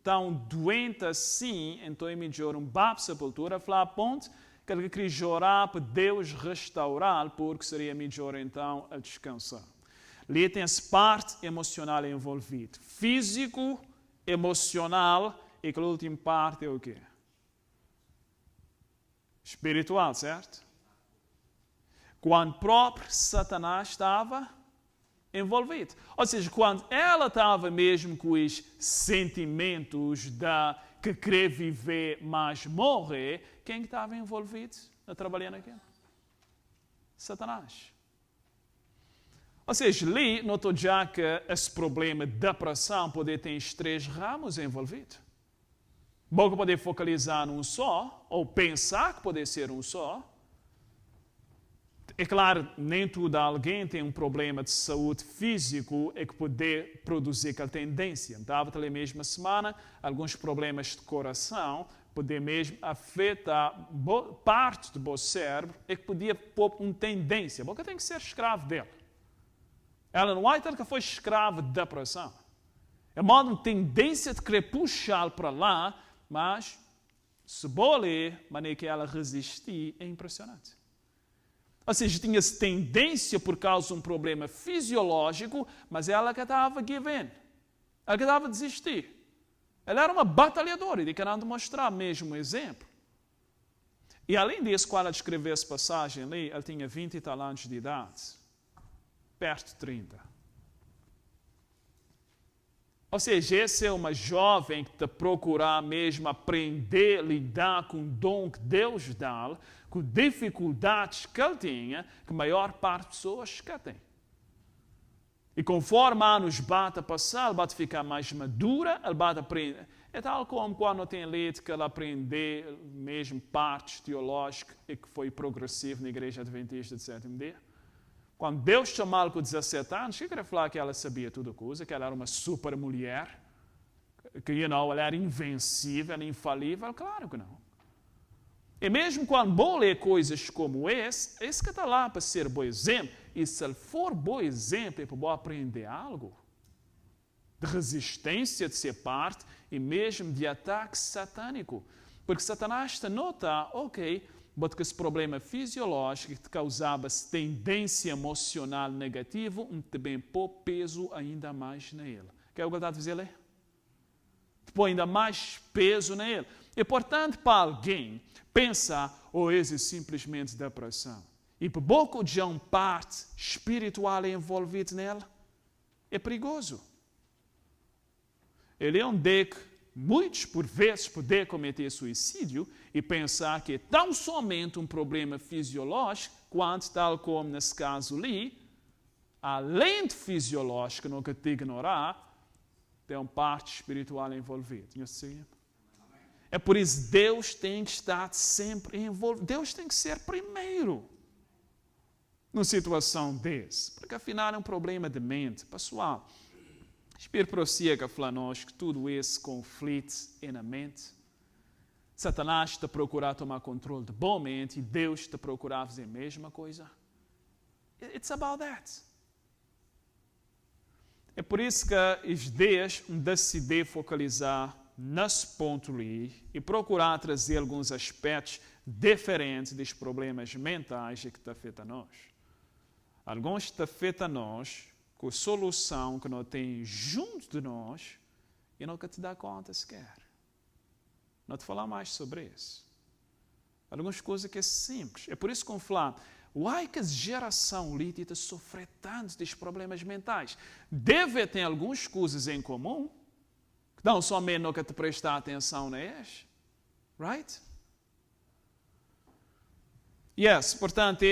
tão doente assim, então é melhor para a sepultura, falar a ponto que ele queria chorar para Deus restaurá-lo, porque seria melhor então a descansar. Ali tem essa parte emocional envolvida. Físico, emocional, e a última parte é o quê? Espiritual, certo? Quando próprio Satanás estava envolvido. Ou seja, quando ela estava mesmo com os sentimentos que quer viver, mas morrer, quem estava envolvido a trabalhar naquilo? Satanás. Ou seja, ali notou já que esse problema de depressão pode ter 3 ramos envolvidos. Bom, pode poder num só, ou pensar que pode ser um só. É claro, nem todo alguém tem um problema de saúde físico e que pode produzir aquela tendência. Estava ali mesma semana, alguns problemas de coração podem mesmo afetar parte do vosso cérebro e que podia pôr uma tendência. Porque tem que ser escravo dele. Ellen White que foi escravo de depressão. É uma tendência de querer puxá-lo para lá, mas se boa ler, a maneira que ela resistiu é impressionante. Ou seja, tinha essa tendência por causa de um problema fisiológico, mas ela que estava giving. Ela que estava a desistir. Ela era uma batalhadora e querendo mostrar mesmo um exemplo. E além disso, quando ela escreveu essa passagem ali, ela tinha 20 e tal anos de idade. Perto de 30. Ou seja, essa é uma jovem que está a procurar mesmo aprender a lidar com o dom que Deus dá, com dificuldades que ele tinha, que a maior parte das pessoas que têm. E conforme anos bate a passar, ele bate a ficar mais madura, ele bate a aprender. É tal como quando tem lido que ele aprendeu mesmo partes teológicas e que foi progressivo na Igreja Adventista de Sétimo Dia. Quando Deus chamou-la com 17 anos, que queria falar que ela sabia tudo coisa, que ela era uma super mulher, que ela era invencível, ela infalível? Claro que não. E mesmo quando vou ler coisas como esse que está lá para ser bom exemplo. E se ele for bom exemplo, é para aprender algo. De resistência de ser parte e mesmo de ataque satânico. Porque Satanás está a notar, porque esse problema fisiológico que causava essa tendência emocional negativa, também pôr peso ainda mais nele. O que é o que ele está a dizer ali? Põe ainda mais peso nele. É importante para alguém pensar, esse é simplesmente depressão. E por pouco de uma parte espiritual envolvida nela, é perigoso. Ele é um que muitos, por vezes, podem cometer suicídio e pensar que é tão somente um problema fisiológico, quanto, tal como nesse caso ali, além de fisiológico, não que te ignorar, tem uma parte espiritual envolvida. É por isso que Deus tem que estar sempre envolvido. Deus tem que ser primeiro numa situação dessa. Porque afinal é um problema de mente. Pessoal, Espírito prossiga a falar nós que tudo esse conflito é na mente. Satanás está a procurar tomar controle de boa mente e Deus está a procurar fazer a mesma coisa. It's about that. É por isso que os dias decidi focalizar nesse ponto ali e procurar trazer alguns aspectos diferentes dos problemas mentais que afetam nós. Alguns que afetam nós com a solução que nós temos junto de nós e não que te dá conta sequer. Não te falar mais sobre isso. Algumas coisas que é simples. É por isso que eu falo, que a geração lítica sofre tanto dos problemas mentais. Deve ter algumas coisas em comum, que não somente no que te prestar atenção nelas. Right? Yes, portanto,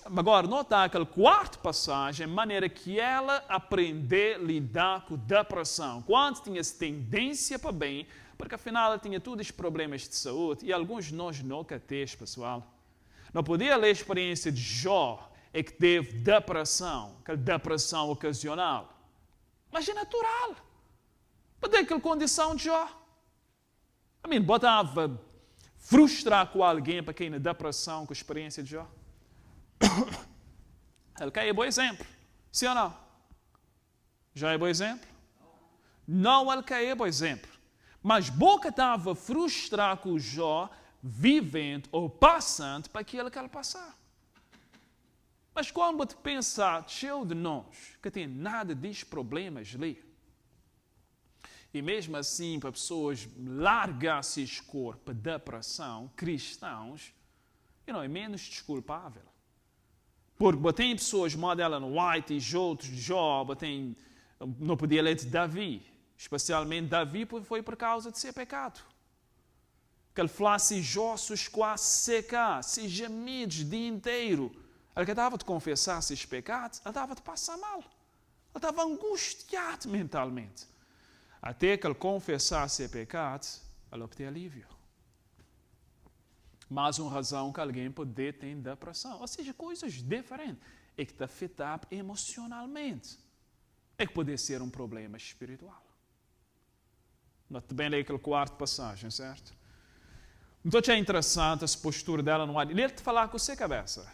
agora, nota aquela quarta passagem, a maneira que ela aprendeu a lidar com depressão. Quando tinha essa tendência para bem, porque afinal ela tinha todos os problemas de saúde, e alguns de nós nunca temos, pessoal. Não podia ler a experiência de Jó, que teve depressão, aquela depressão ocasional. Mas é natural. Para aquela condição de Jó. Botava frustrar com alguém para quem na depressão com a experiência de Jó. Ele quer bom exemplo. Sim ou não? Já é bom exemplo? Não, ele quer bom exemplo. Mas boca estava frustrar com o Jó, vivendo ou passando para aquilo que ele passar. Mas quando você pensar, cheio de nós, que tem nada desses problemas ali, e mesmo assim, para pessoas largar-se esse corpo de depressão, cristãos, é menos desculpável. Porque tem pessoas, como Ellen White e outros, Jó, não podia ler de Davi. Especialmente Davi foi por causa de seu pecado. Que ele falasse, ossos quase secar, se gemidos o dia inteiro. Ela que estava a confessar esses pecados, ela estava a passar mal. Ela estava angustiada mentalmente. Até que ele confessasse esse pecado, ela obteve alívio. Mais uma razão que alguém pode ter depressão. Ou seja, coisas diferentes. É que te afetar emocionalmente. É que pode ser um problema espiritual. Note bem aí aquele quarto passagem, certo? Então é interessante essa postura dela no ar. Ele te falar com você cabeça.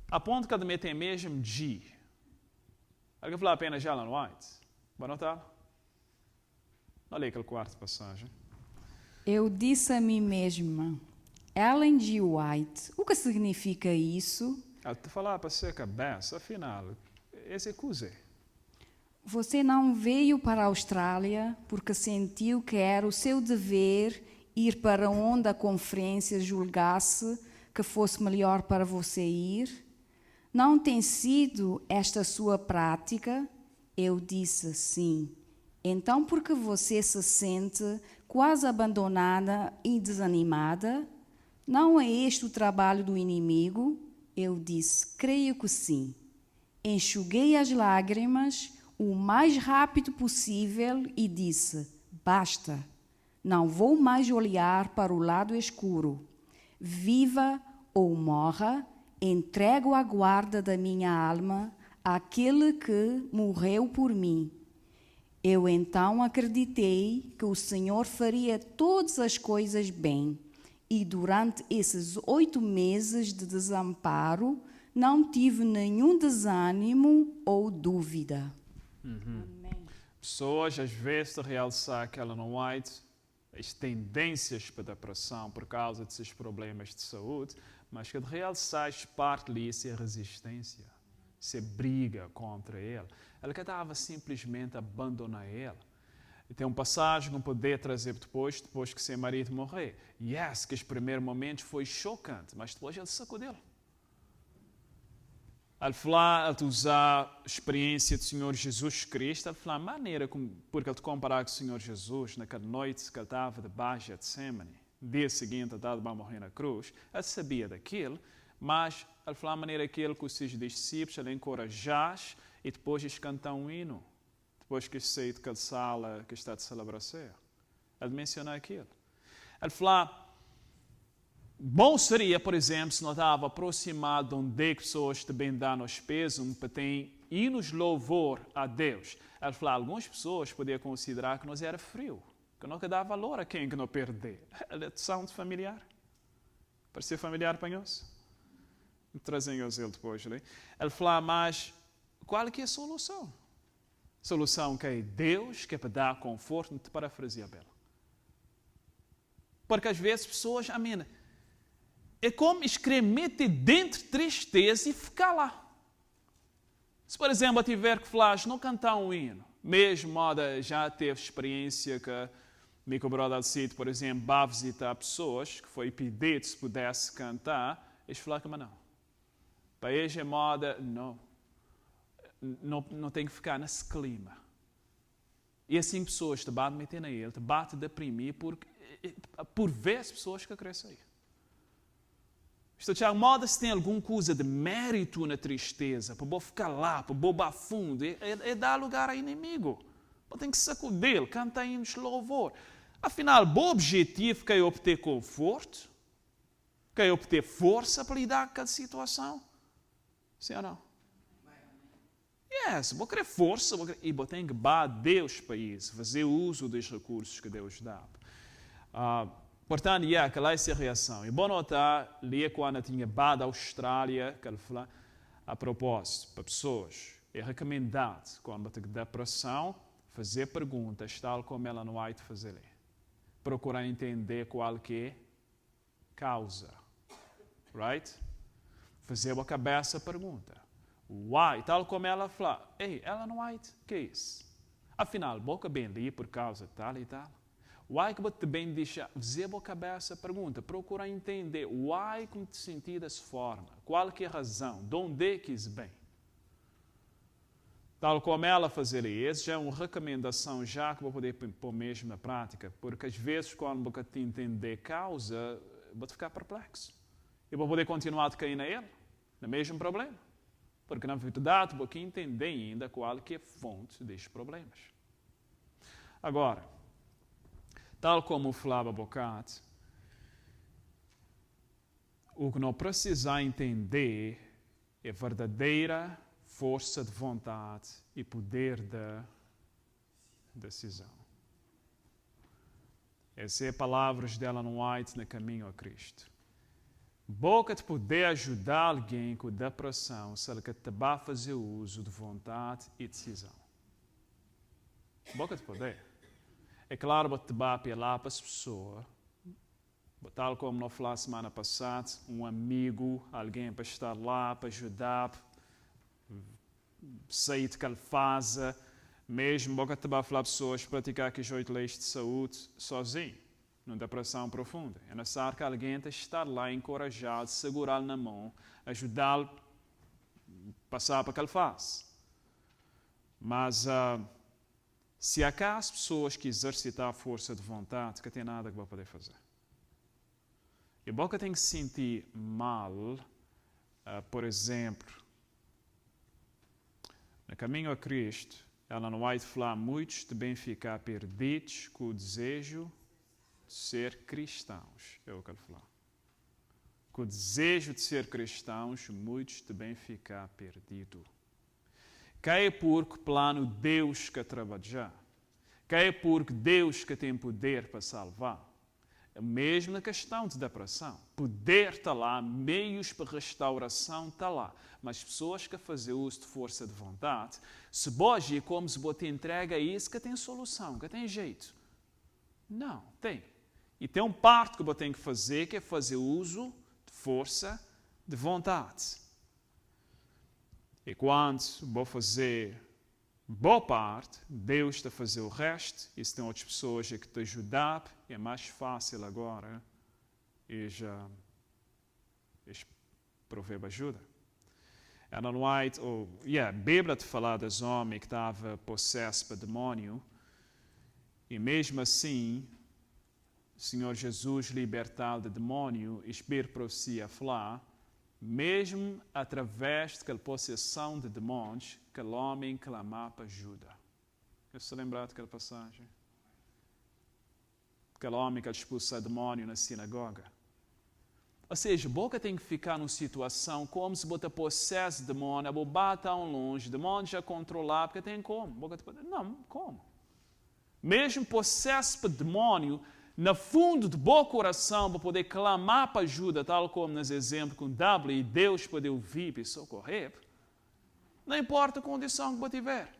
A ponto que ela tem mesmo de. Ela falar apenas já lá no White. Vai notar? Olha aí aquele quarto passagem. Eu disse a mim mesma, Ellen G. White, o que significa isso? Ela te falar para você cabeça, afinal, esse é coisa. Você não veio para a Austrália porque sentiu que era o seu dever ir para onde a conferência julgasse que fosse melhor para você ir? Não tem sido esta sua prática? Eu disse sim. Então, por que você se sente quase abandonada e desanimada? Não é este o trabalho do inimigo? Eu disse, creio que sim. Enxuguei as lágrimas o mais rápido possível e disse, basta, não vou mais olhar para o lado escuro. Viva ou morra, entrego a guarda da minha alma àquele que morreu por mim. Eu então acreditei que o Senhor faria todas as coisas bem e durante esses 8 meses de desamparo não tive nenhum desânimo ou dúvida. Amém. Pessoas às vezes realçar que ela não White as tendências para depressão por causa desses problemas de saúde, mas que de realçar parte disso é resistência, se briga contra ele. Ela que estava simplesmente a abandonar ele. E tem uma passagem que poder trazer depois que seu marido morrer. Yes, que os primeiros momentos foi chocante, mas depois ele sacudeu. Ele falar, ele usar a experiência do Senhor Jesus Cristo, ele falar a maneira como, porque ele te comparar com o Senhor Jesus, naquela noite que ele estava debaixo de Getsemane, no dia seguinte ele estava a morrer na cruz, ele sabia daquilo, mas ele falar a maneira que os seus discípulos, ele encorajasse e depois eles cantam um hino, depois que eles saem daquela sala que está de celebração. Ele menciona aquilo. Ele falar, bom seria, por exemplo, se nós estava aproximado de onde pessoas também dão os pés, para ter hinos louvor a Deus. Ele falou, algumas pessoas podiam considerar que nós era frio, que não dá valor a quem que não perder. É sound familiar. Parece familiar para nós? Trazem ele depois. Né? Ele falou, mas qual é que é a solução? A solução que é Deus, que é para dar conforto, te parafrasear bela. Porque às vezes pessoas, amém, é como escrever-te dentro de tristeza e ficar lá. Se, por exemplo, eu tiver que falar, não cantar um hino, mesmo já teve experiência que meu brother Cid, por exemplo, vai visitar pessoas que foi pedido se pudesse cantar, eles falaram que não. Para eles é moda, não tem que ficar nesse clima. E assim pessoas te batem meter na ele, te batem deprimir, por vezes pessoas que crescem aí. Isto é, moda se tem alguma coisa de mérito na tristeza, para eu ficar lá, para eu ir fundo, é dar lugar ao inimigo. Eu tenho que sacudir, cantar hinos de louvor. Afinal, o objetivo é obter conforto, é obter força para lidar com aquela situação. Sim ou não? Yes, vou querer força, e vou ter que dar a Deus para isso, fazer uso dos recursos que Deus dá. Portanto, aquela é a reação. E bom notar, ali quando tinha bado a Austrália, que ele falou, a propósito, para pessoas, é recomendado, quando tem depressão, fazer perguntas, tal como ela não vai fazer. Procurar entender qual que é a causa. Right? Fazer a cabeça a pergunta. Why? Tal como ela falou, ei, ela não vai, que é isso? Afinal, boca bem ali por causa tal e tal. Why que você bem deixa, fazer a cabeça a pergunta, procurar entender, why como te sentir dessa forma, qual que é a razão, de onde é que isso vem. Tal como ela fazer isso, já é uma recomendação já que vou poder pôr mesmo na prática, porque às vezes quando você te entender a causa, vou ficar perplexo. E vou poder continuar a cair nele, no mesmo problema. Porque, na verdade, você entende ainda qual que é a fonte destes problemas. Agora, tal como falava Bocat, o que nós precisamos entender é a verdadeira força de vontade e poder da decisão. Essas são as palavras de Ellen White no Caminho a Cristo. Boca de poder ajudar alguém com depressão se ele te vai fazer uso de vontade e decisão. Boca de poder. É claro que te vai apelar para as pessoas, tal como nós falamos semana passada, um amigo, alguém para estar lá, para ajudar, sair de calfaza, mesmo boca te vai falar pessoas praticar que 8 leis de saúde sozinho. Numa depressão profunda. É necessário que alguém estar lá encorajado, segurá-lo na mão, ajudá-lo a passar para aquela fase. Mas se acaso pessoas que exercitar a força de vontade, que tem nada que vai poder fazer. E a boca tem que se sentir mal, por exemplo, no Caminho a Cristo, ela não vai falar muitos devem ficar perdidos com o desejo de ser cristãos, é o que ele fala. Com o desejo de ser cristãos, muitos devem ficar perdidos. Que é porque plano Deus que trabalha. Que é porque Deus que tem poder para salvar. Mesmo na questão de depressão. Poder está lá, meios para restauração está lá. Mas pessoas que fazem uso de força de vontade, se boge é como se você entrega isso que tem solução, que tem jeito. Não, tem. E tem uma parte que você tem que fazer, que é fazer uso de força de vontade. E quando vou fazer boa parte, Deus está a fazer o resto, e se tem outras pessoas que te ajudam, é mais fácil agora e já prover ajuda. Ellen White, a Bíblia te fala dos homens que estavam possessos por demônio, e mesmo assim, o Senhor Jesus libertá-lo do demônio, e Espírito profecia a falar, mesmo através daquela possessão de demônios, aquele homem clamava ajuda. Eu se lembrar daquela passagem? Aquele homem que expulsa demônio na sinagoga. Ou seja, a boca tem que ficar numa situação como se você possesse demônio, a boca tão longe, demônio já controlar, porque tem como. Não, como? Mesmo possesso por demônio, no fundo do bom coração, para poder clamar para ajuda, tal como nos exemplos com W, e Deus poder ouvir e socorrer, não importa a condição que você tiver.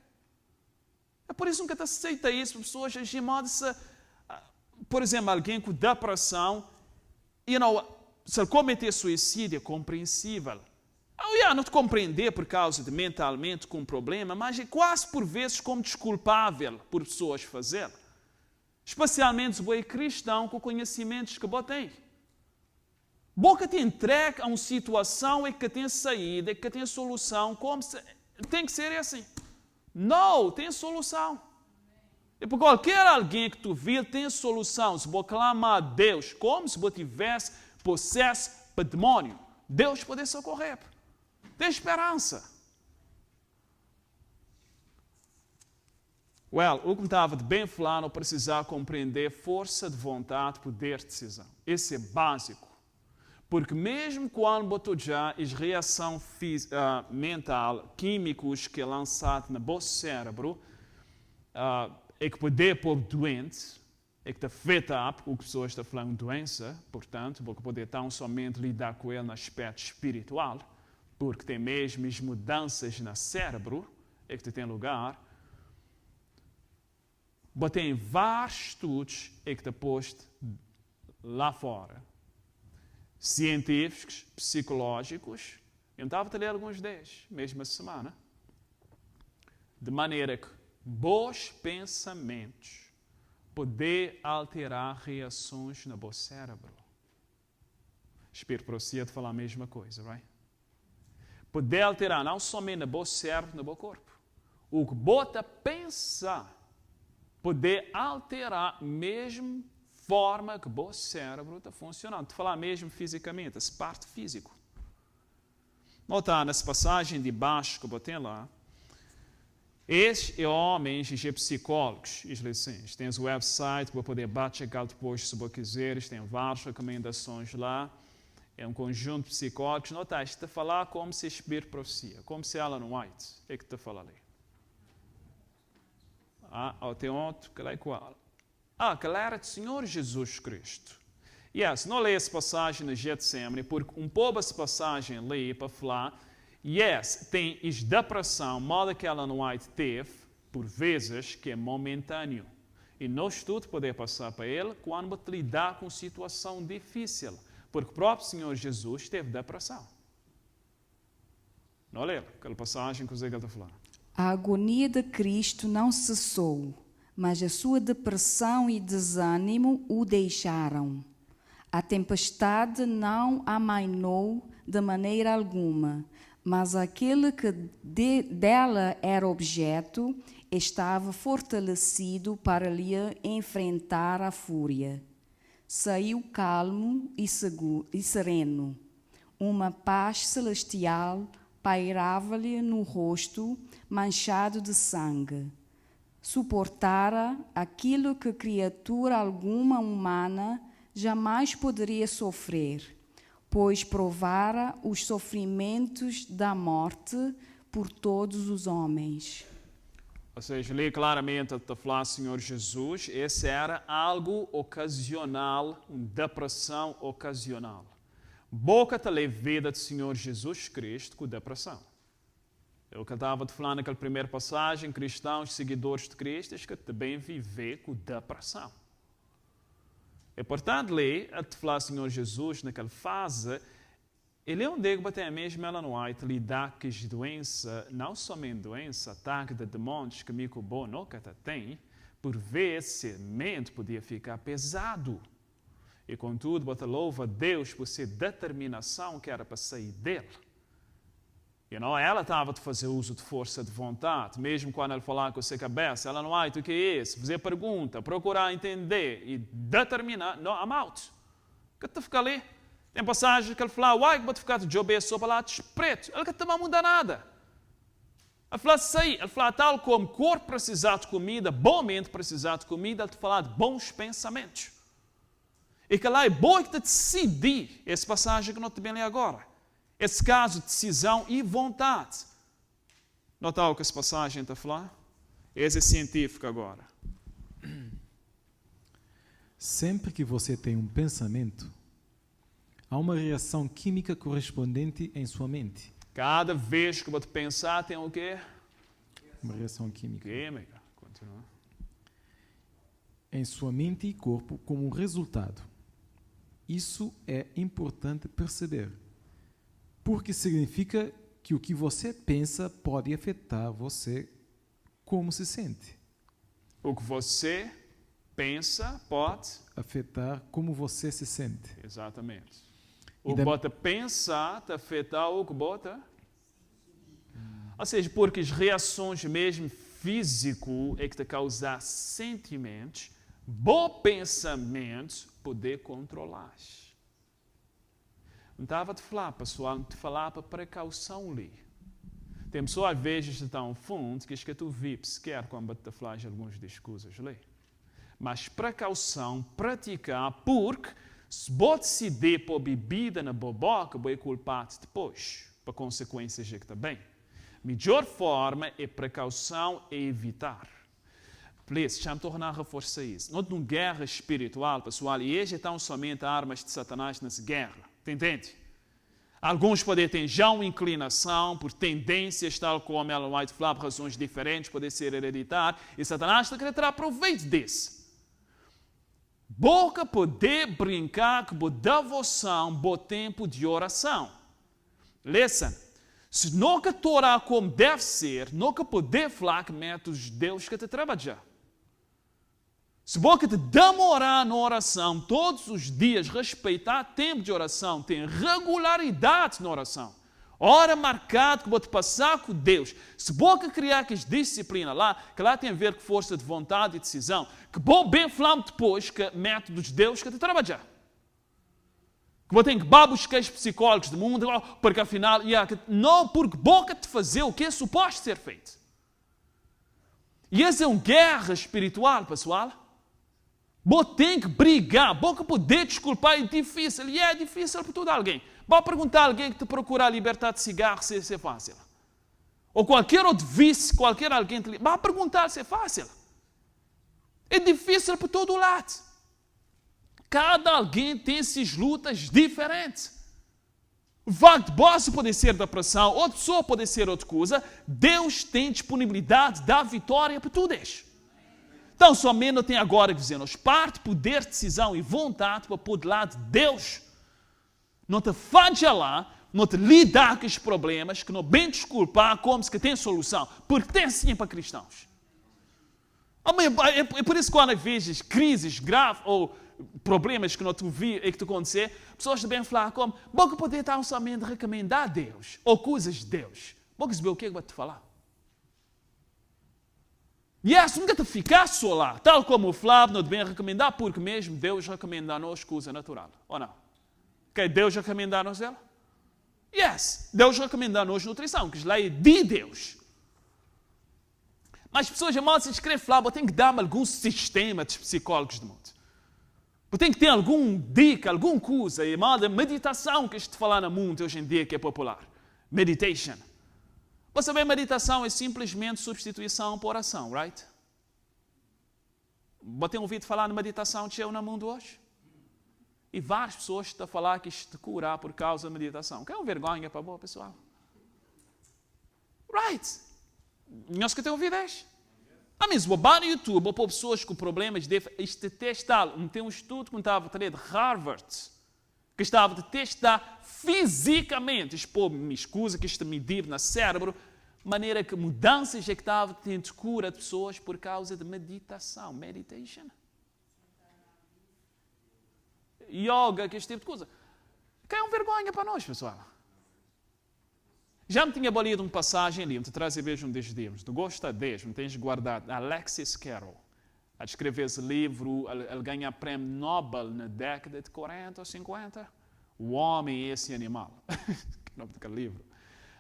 É por isso que você aceita isso, para pessoas agir modo se, por exemplo, alguém com depressão, se ele cometer suicídio, é compreensível. Não te compreender por causa de mentalmente com problema, mas é quase por vezes como desculpável por pessoas fazê-lo. Especialmente se você é cristão com conhecimentos que você tem. Boca te entrega a uma situação e que tem saída, e que tem solução, como se, tem que ser assim. Não, tem solução. E por qualquer alguém que tu vê, tem solução. Se você clamar a Deus, como se você tivesse possesso por demônio, Deus pode socorrer. Tem esperança. O que estava bem falando, eu precisava compreender força de vontade, poder de decisão. Esse é básico. Porque mesmo quando você já as reação mental, químicos que é lançado no vosso cérebro, é que pode pôr doente, é que te afeta, porque a pessoa está falando doença, portanto, porque pode tão somente lidar com ele no aspecto espiritual, porque tem mesmo as mudanças no cérebro, é que tem lugar. Mas tem vários estudos que está posto lá fora. Científicos, psicológicos. Eu estava a ler alguns deles, mesmo essa semana. De maneira que bons pensamentos podem alterar reações no vosso cérebro. Espero para você de falar a mesma coisa, right? Poder alterar não somente no vosso cérebro, no vosso corpo. O que você pensa poder alterar mesmo forma que o cérebro está funcionando. Te falar mesmo fisicamente, essa parte física. Nota nessa passagem de baixo que eu botei lá. Estes homens e psicólogos, eles têm o website para poder checar depois se você quiser, tem várias recomendações lá. É um conjunto de psicólogos. Nota, está a falar como se espera profecia, como se Ellen White, é que está a falar ali. Tem outro, que é qual? Que era do Senhor Jesus Cristo. Não leio essa passagem no Getsemane, porque pouco essa passagem ali para falar, tem depressão, modo que Ellen White teve, por vezes, que é momentâneo. E nós tudo podemos passar para ele quando lidar com situação difícil, porque o próprio Senhor Jesus teve depressão. Não leio aquela passagem que o Zé está falando. A agonia de Cristo não cessou, mas a sua depressão e desânimo o deixaram. A tempestade não amainou de maneira alguma, mas aquele que dela era objeto estava fortalecido para lhe enfrentar a fúria. Saiu calmo e sereno. Uma paz celestial pairava-lhe no rosto, manchado de sangue. Suportara aquilo que criatura alguma humana jamais poderia sofrer, pois provara os sofrimentos da morte por todos os homens. Ou seja, ali claramente está falando Senhor Jesus, esse era algo ocasional, uma depressão ocasional. Boca está a vida do Senhor Jesus Cristo com depressão. Eu que estava falando naquela primeira passagem, cristãos, seguidores de Cristo, que também vivem com depressão. É importante ler, a falar Senhor Jesus, naquela fase, ele é um digo até mesmo Ellen White lidar com as doenças, não somente doença, ataque de demônios que me bom nunca tem, por vezes a mente podia ficar pesado. E contudo, você louva a Deus por sua determinação que era para sair dele. Ela estava a fazer uso de força de vontade, mesmo quando ele falava com a sua cabeça, ela não vai, o que é isso? Fazer pergunta, procurar entender e determinar, não, I'm out. Que te fica ali? Tem passagem que ele fala, que pode ficar de jobe só para lá de preto. Ele que não muda nada. Ele fala assim, ele fala tal como o corpo precisa de comida, bom mente precisa de comida, ele te fala de bons pensamentos. E que lá é bom que te decidir, essa passagem que não te bem ali agora. Esse caso, decisão e vontade. Nota o que essa passagem está a falar? Esse é científico agora. Sempre que você tem um pensamento, há uma reação química correspondente em sua mente. Cada vez que você pensar, tem o quê? Uma reação química. Química. Continua. Em sua mente e corpo como resultado. Isso é importante perceber. Porque significa que o que você pensa pode afetar você como se sente. O que você pensa pode afetar como você se sente. Exatamente. O que você pensa te afetar o que você... Ou seja, porque as reações mesmo físico é que te causam sentimentos, bom pensamento poder controlar. Não estava a te falar, pessoal, te falar para precaução ali. Tem pessoas, às vezes, que estão fundo, que tu vives sequer quando te falar de alguns discursos ali. Mas precaução, praticar, porque se você decidir pôr bebida na boboca, vai culpar-te depois, para consequências que está bem. Melhor forma é precaução e evitar. Please, deixa-me tornar a reforçar isso. Não é uma guerra espiritual, pessoal, e hoje estão somente armas de Satanás nessa guerra. Entende? Alguns podem ter já uma inclinação por tendências, tal como Ellen White falava, por razões diferentes, pode ser hereditário, e Satanás está querendo tirar proveito disso. Boca poder brincar com a devoção, bom tempo de oração. Listen, se nunca orar como deve ser, nunca poder falar que métodos de Deus que te trabalhar. Se você te demorar na oração todos os dias, respeitar tempo de oração, tem regularidade na oração, hora marcada que você passar com Deus. Se você criar que disciplina lá, que lá tem a ver com força de vontade e decisão, que bom bem falamos depois que métodos de Deus que te trabalhar. Que você tem que buscar os psicólogos do mundo, porque afinal, não, porque boca te fazer o que é suposto ser feito. E essa é uma guerra espiritual, pessoal. Você tem que brigar, você poder desculpar é difícil, e é difícil para todo alguém. Vá perguntar a alguém que te procura a liberdade de cigarro se é fácil. Ou qualquer outro vício, qualquer alguém te... Vá perguntar se é fácil. É difícil por todo lado. Cada alguém tem suas lutas diferentes. O facto de você pode ser depressão, outra pessoa pode ser outra coisa. Deus tem disponibilidade da vitória para tudo isso. Então, somente não tem agora que dizer-nos parte, poder, decisão e vontade para pôr de lado Deus. Não te faja lá, não te lidar com os problemas, que não bem desculpar como se que tem solução, porque tem sim para cristãos. É por isso que quando vezes crises graves ou problemas que não tu vi e que tu acontecer, pessoas também falam como, bom que poder estar somente recomendar a Deus, ou coisas de Deus. Bom que saber o que é que vai te falar. Nunca te ficar só lá, tal como o Flávio não devia recomendar, porque mesmo Deus recomenda-nos coisa natural, ou não? Que Deus recomenda-nos ela? Deus recomenda-nos nutrição, que isso lá é de Deus. Mas as pessoas mal se escrevem lá, tem que dar-me algum sistema de psicólogos do mundo. Tem que ter alguma dica, alguma coisa, e mal da meditação que estou falando no mundo hoje em dia que é popular. Meditation. Você vê, meditação é simplesmente substituição por oração, right? Você tem ouvido falar de meditação que é no mundo hoje? E várias pessoas estão a falar que isto te cura por causa da meditação. Que é uma vergonha para boa pessoal. Right? Nós que temos ouvido isso. Mas vou no YouTube, vou pôr pessoas com problemas de testar. Tem um estudo que estava a de Harvard, que estava a testar fisicamente, expor me escusa que isto medir no cérebro, maneira que mudanças é que estava tendo cura de pessoas por causa de meditação, meditation. Yoga, que este tipo de coisa. Que é uma vergonha para nós, pessoal. Já me tinha balido uma passagem ali, te traz e vejo um destes livros. Tu gosta deste, me tens guardado. Alexis Carrel, a escrever esse livro, ele ganha prêmio Nobel na década de 40 ou 50. O Homem e esse Animal. Que nome daquele livro.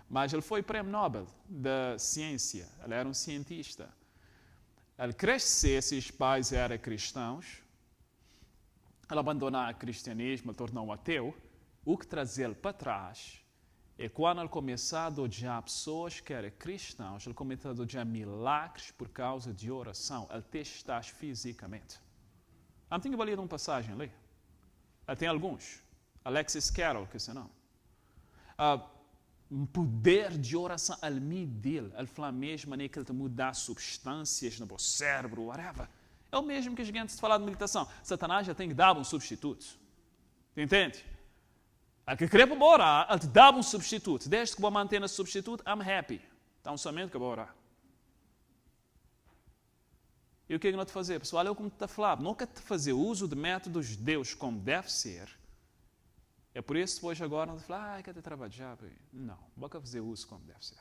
Mas ele foi prêmio Nobel da ciência. Ele era um cientista. Ele cresceu, seus pais eram cristãos. Ele abandonou o cristianismo, ele tornou ateu. O que traz ele para trás é quando ele começou a odiar pessoas que eram cristãos, ele começou a odiar milagres por causa de oração. Ele testou fisicamente. Eu tinha lido uma passagem ali. Tem alguns. Alexis Carrel, que se não. Poder de oração, ele mediu. Ele fala mesmo que ele te muda substâncias no cérebro, whatever. É o mesmo que a gente se fala de meditação. Satanás já tem que dar um substituto. Entende? Ele que quer para orar, ele te dá um substituto. Desde que vou manter esse substituto, I'm happy. Então, somente que eu vou orar. E o que é que não te fazer? Pessoal, eu como te falava, nunca te fazer uso de métodos de Deus como deve ser. É por isso que hoje agora não te fala, quer te trabalhar? Não, vou fazer uso como deve ser.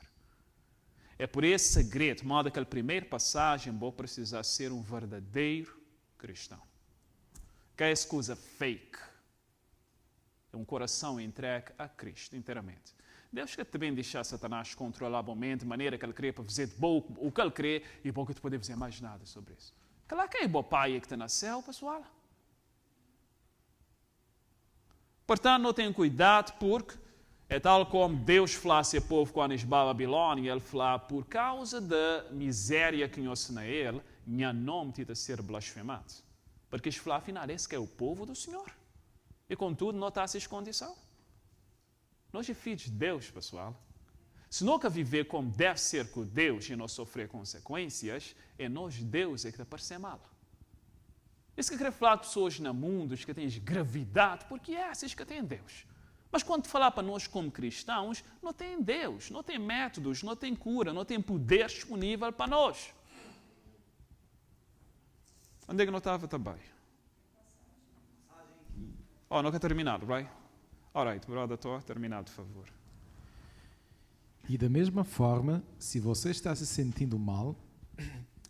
É por esse segredo, modo aquela primeira passagem, vou precisar ser um verdadeiro cristão. Que é essa coisa fake. É um coração entregue a Cristo inteiramente. Deus quer também deixar Satanás controlar a mente, de maneira que ele quer para fazer bom o que ele quer e bom que tu pode fazer mais nada sobre isso. Claro que é bom pai que está no céu, pessoal. Portanto, não tenham cuidado, porque é tal como Deus falou a seu povo quando eles vão a Babilônia, ele falou, por causa da miséria que nós na ele, meu nome tem de ser blasfemado. Porque eles falaram, afinal, esse que é o povo do Senhor. E contudo, não está essa condição. Nós é filhos de Deus, pessoal. Se nunca viver como deve ser com Deus e não sofrer consequências, é nós, Deus, é que está parecendo mal. Isso que eu quero falar de pessoas no mundo que têm gravidade, porque é essas que têm Deus. Mas quando falar para nós como cristãos, não tem Deus, não tem métodos, não tem cura, não tem poder disponível para nós. Onde é que não estava também? Oh, não quer terminado, right? Alright, brother, estou terminado, por favor. E da mesma forma, se você está se sentindo mal,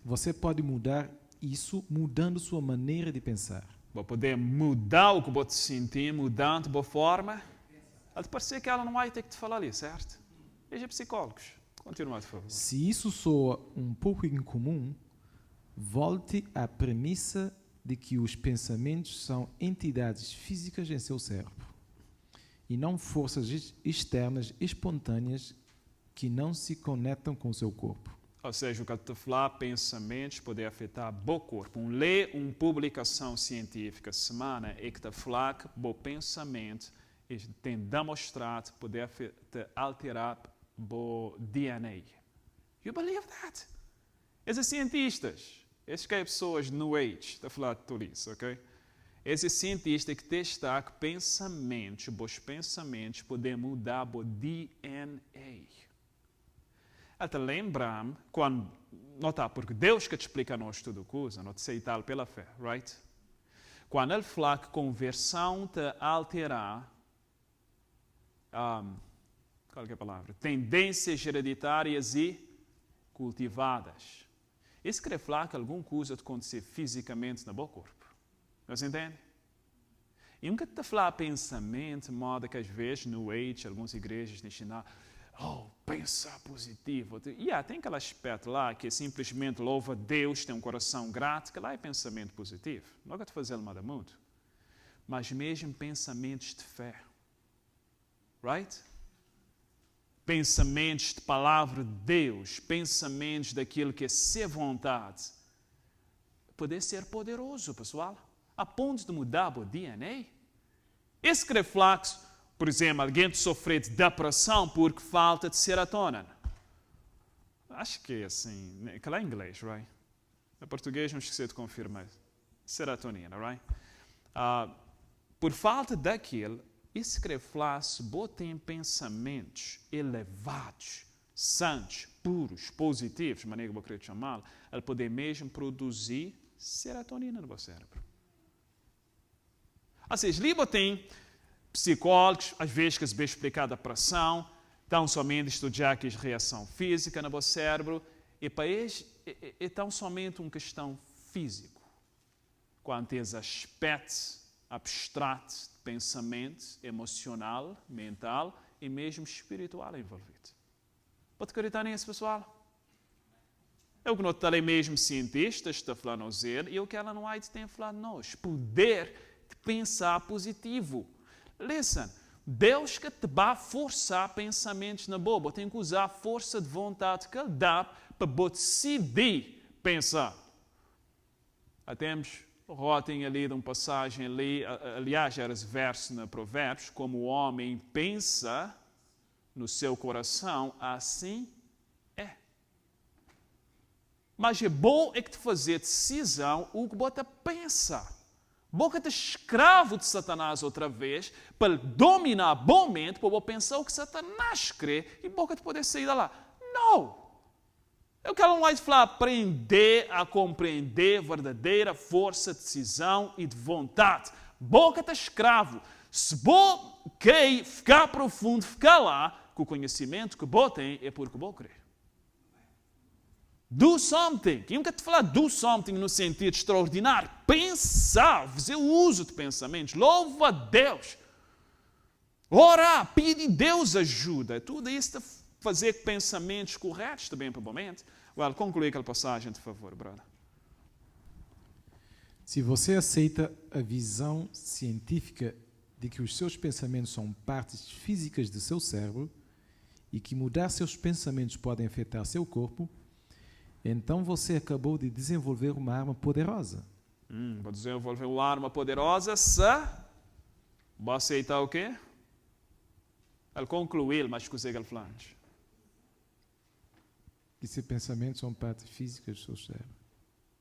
você pode mudar isso mudando sua maneira de pensar. para poder mudar o que você sentir, mudando de boa forma. Pode parecer que ela não vai ter que te falar ali, certo? Veja psicólogos. Continua, por favor. Se isso soa um pouco incomum, volte à premissa de que os pensamentos são entidades físicas em seu cérebro e não forças externas espontâneas que não se conectam com o seu corpo. Ou seja, o que eu te falar, pensamentos podem afetar o corpo. Ler uma publicação científica semana e que te fala que o pensamento tem demonstrado poder alterar o DNA. You believe that? Esses cientistas, esses que pessoas no Age, está a falar de tudo isso, ok? Esses cientistas que testam que os pensamentos podem mudar o DNA. Até lembrar-me, quando, não está, porque Deus que te explica a nós tudo coisa, não te aceitar pela fé, right? Quando ele fala que conversão te alterar, qual é a palavra? Tendências hereditárias e cultivadas. Isso quer falar que alguma coisa te acontecer fisicamente no seu corpo. Você entende? E nunca te falar pensamento, modo que às vezes no Age, algumas igrejas ensinam, pensar positivo. Tem aquele aspecto lá que é simplesmente louva a Deus, tem um coração grato, que lá é pensamento positivo. Não é que te fazer nada muito. Mas mesmo pensamentos de fé. Right? Pensamentos de palavra de Deus, pensamentos daquilo que é ser vontade. Pode ser poderoso, pessoal, a ponto de mudar o DNA. Esse reflexo, por exemplo, alguém sofre de depressão porque falta de serotonina. Acho que é assim, que lá é inglês, right? Em português não esqueci de confirmar. Serotonina, right? Por falta daquilo, esse reflexo tem pensamentos elevados, santos, puros, positivos, de maneira que eu queria chamá-lo, ele pode mesmo produzir serotonina no seu cérebro. Ou seja, ali tem psicólogos, às vezes que se explicar a depressão, tão somente estudar que a reação física no seu cérebro, e para eles é tão somente uma questão física, quanto esses aspectos abstratos de pensamento emocional, mental e mesmo espiritual envolvido. Pode acreditar nisso, pessoal? É o que nós também mesmo cientistas estão falando a dizer, e o que ela não há de ter falado nós, poder de pensar positivo. Listen, Deus que te vai forçar pensamentos na boa, tem que usar a força de vontade que Ele dá para decidir pensar. Temos Rotem ali de uma passagem ali, aliás, era esse verso na Provérbios, como o homem pensa no seu coração, assim é. Mas é bom é que te fazer decisão o que você pensa. Bom que te escravo de Satanás outra vez, para dominar bommente, para pensar o que Satanás crê, e bom que te poder sair de lá. Não! Eu quero mais falar, aprender a compreender verdadeira força de decisão e de vontade. Boca está escravo. Se você quer ficar profundo, ficar lá, com o conhecimento que você tem, é porque você crê. Do something. Eu nunca te falar do something no sentido extraordinário. Pensar, fazer uso de pensamentos. Louva a Deus. Orar, pedir Deus ajuda. Tudo isso fazer pensamentos corretos também para o momento. Conclui aquela passagem, por favor, brother. Se você aceita a visão científica de que os seus pensamentos são partes físicas do seu cérebro e que mudar seus pensamentos podem afetar seu corpo, então você acabou de desenvolver uma arma poderosa. Vou desenvolver uma arma poderosa se vou aceitar o quê? Ele concluiu, mas consegue ele falar. Que esses pensamentos são parte física do seu cérebro.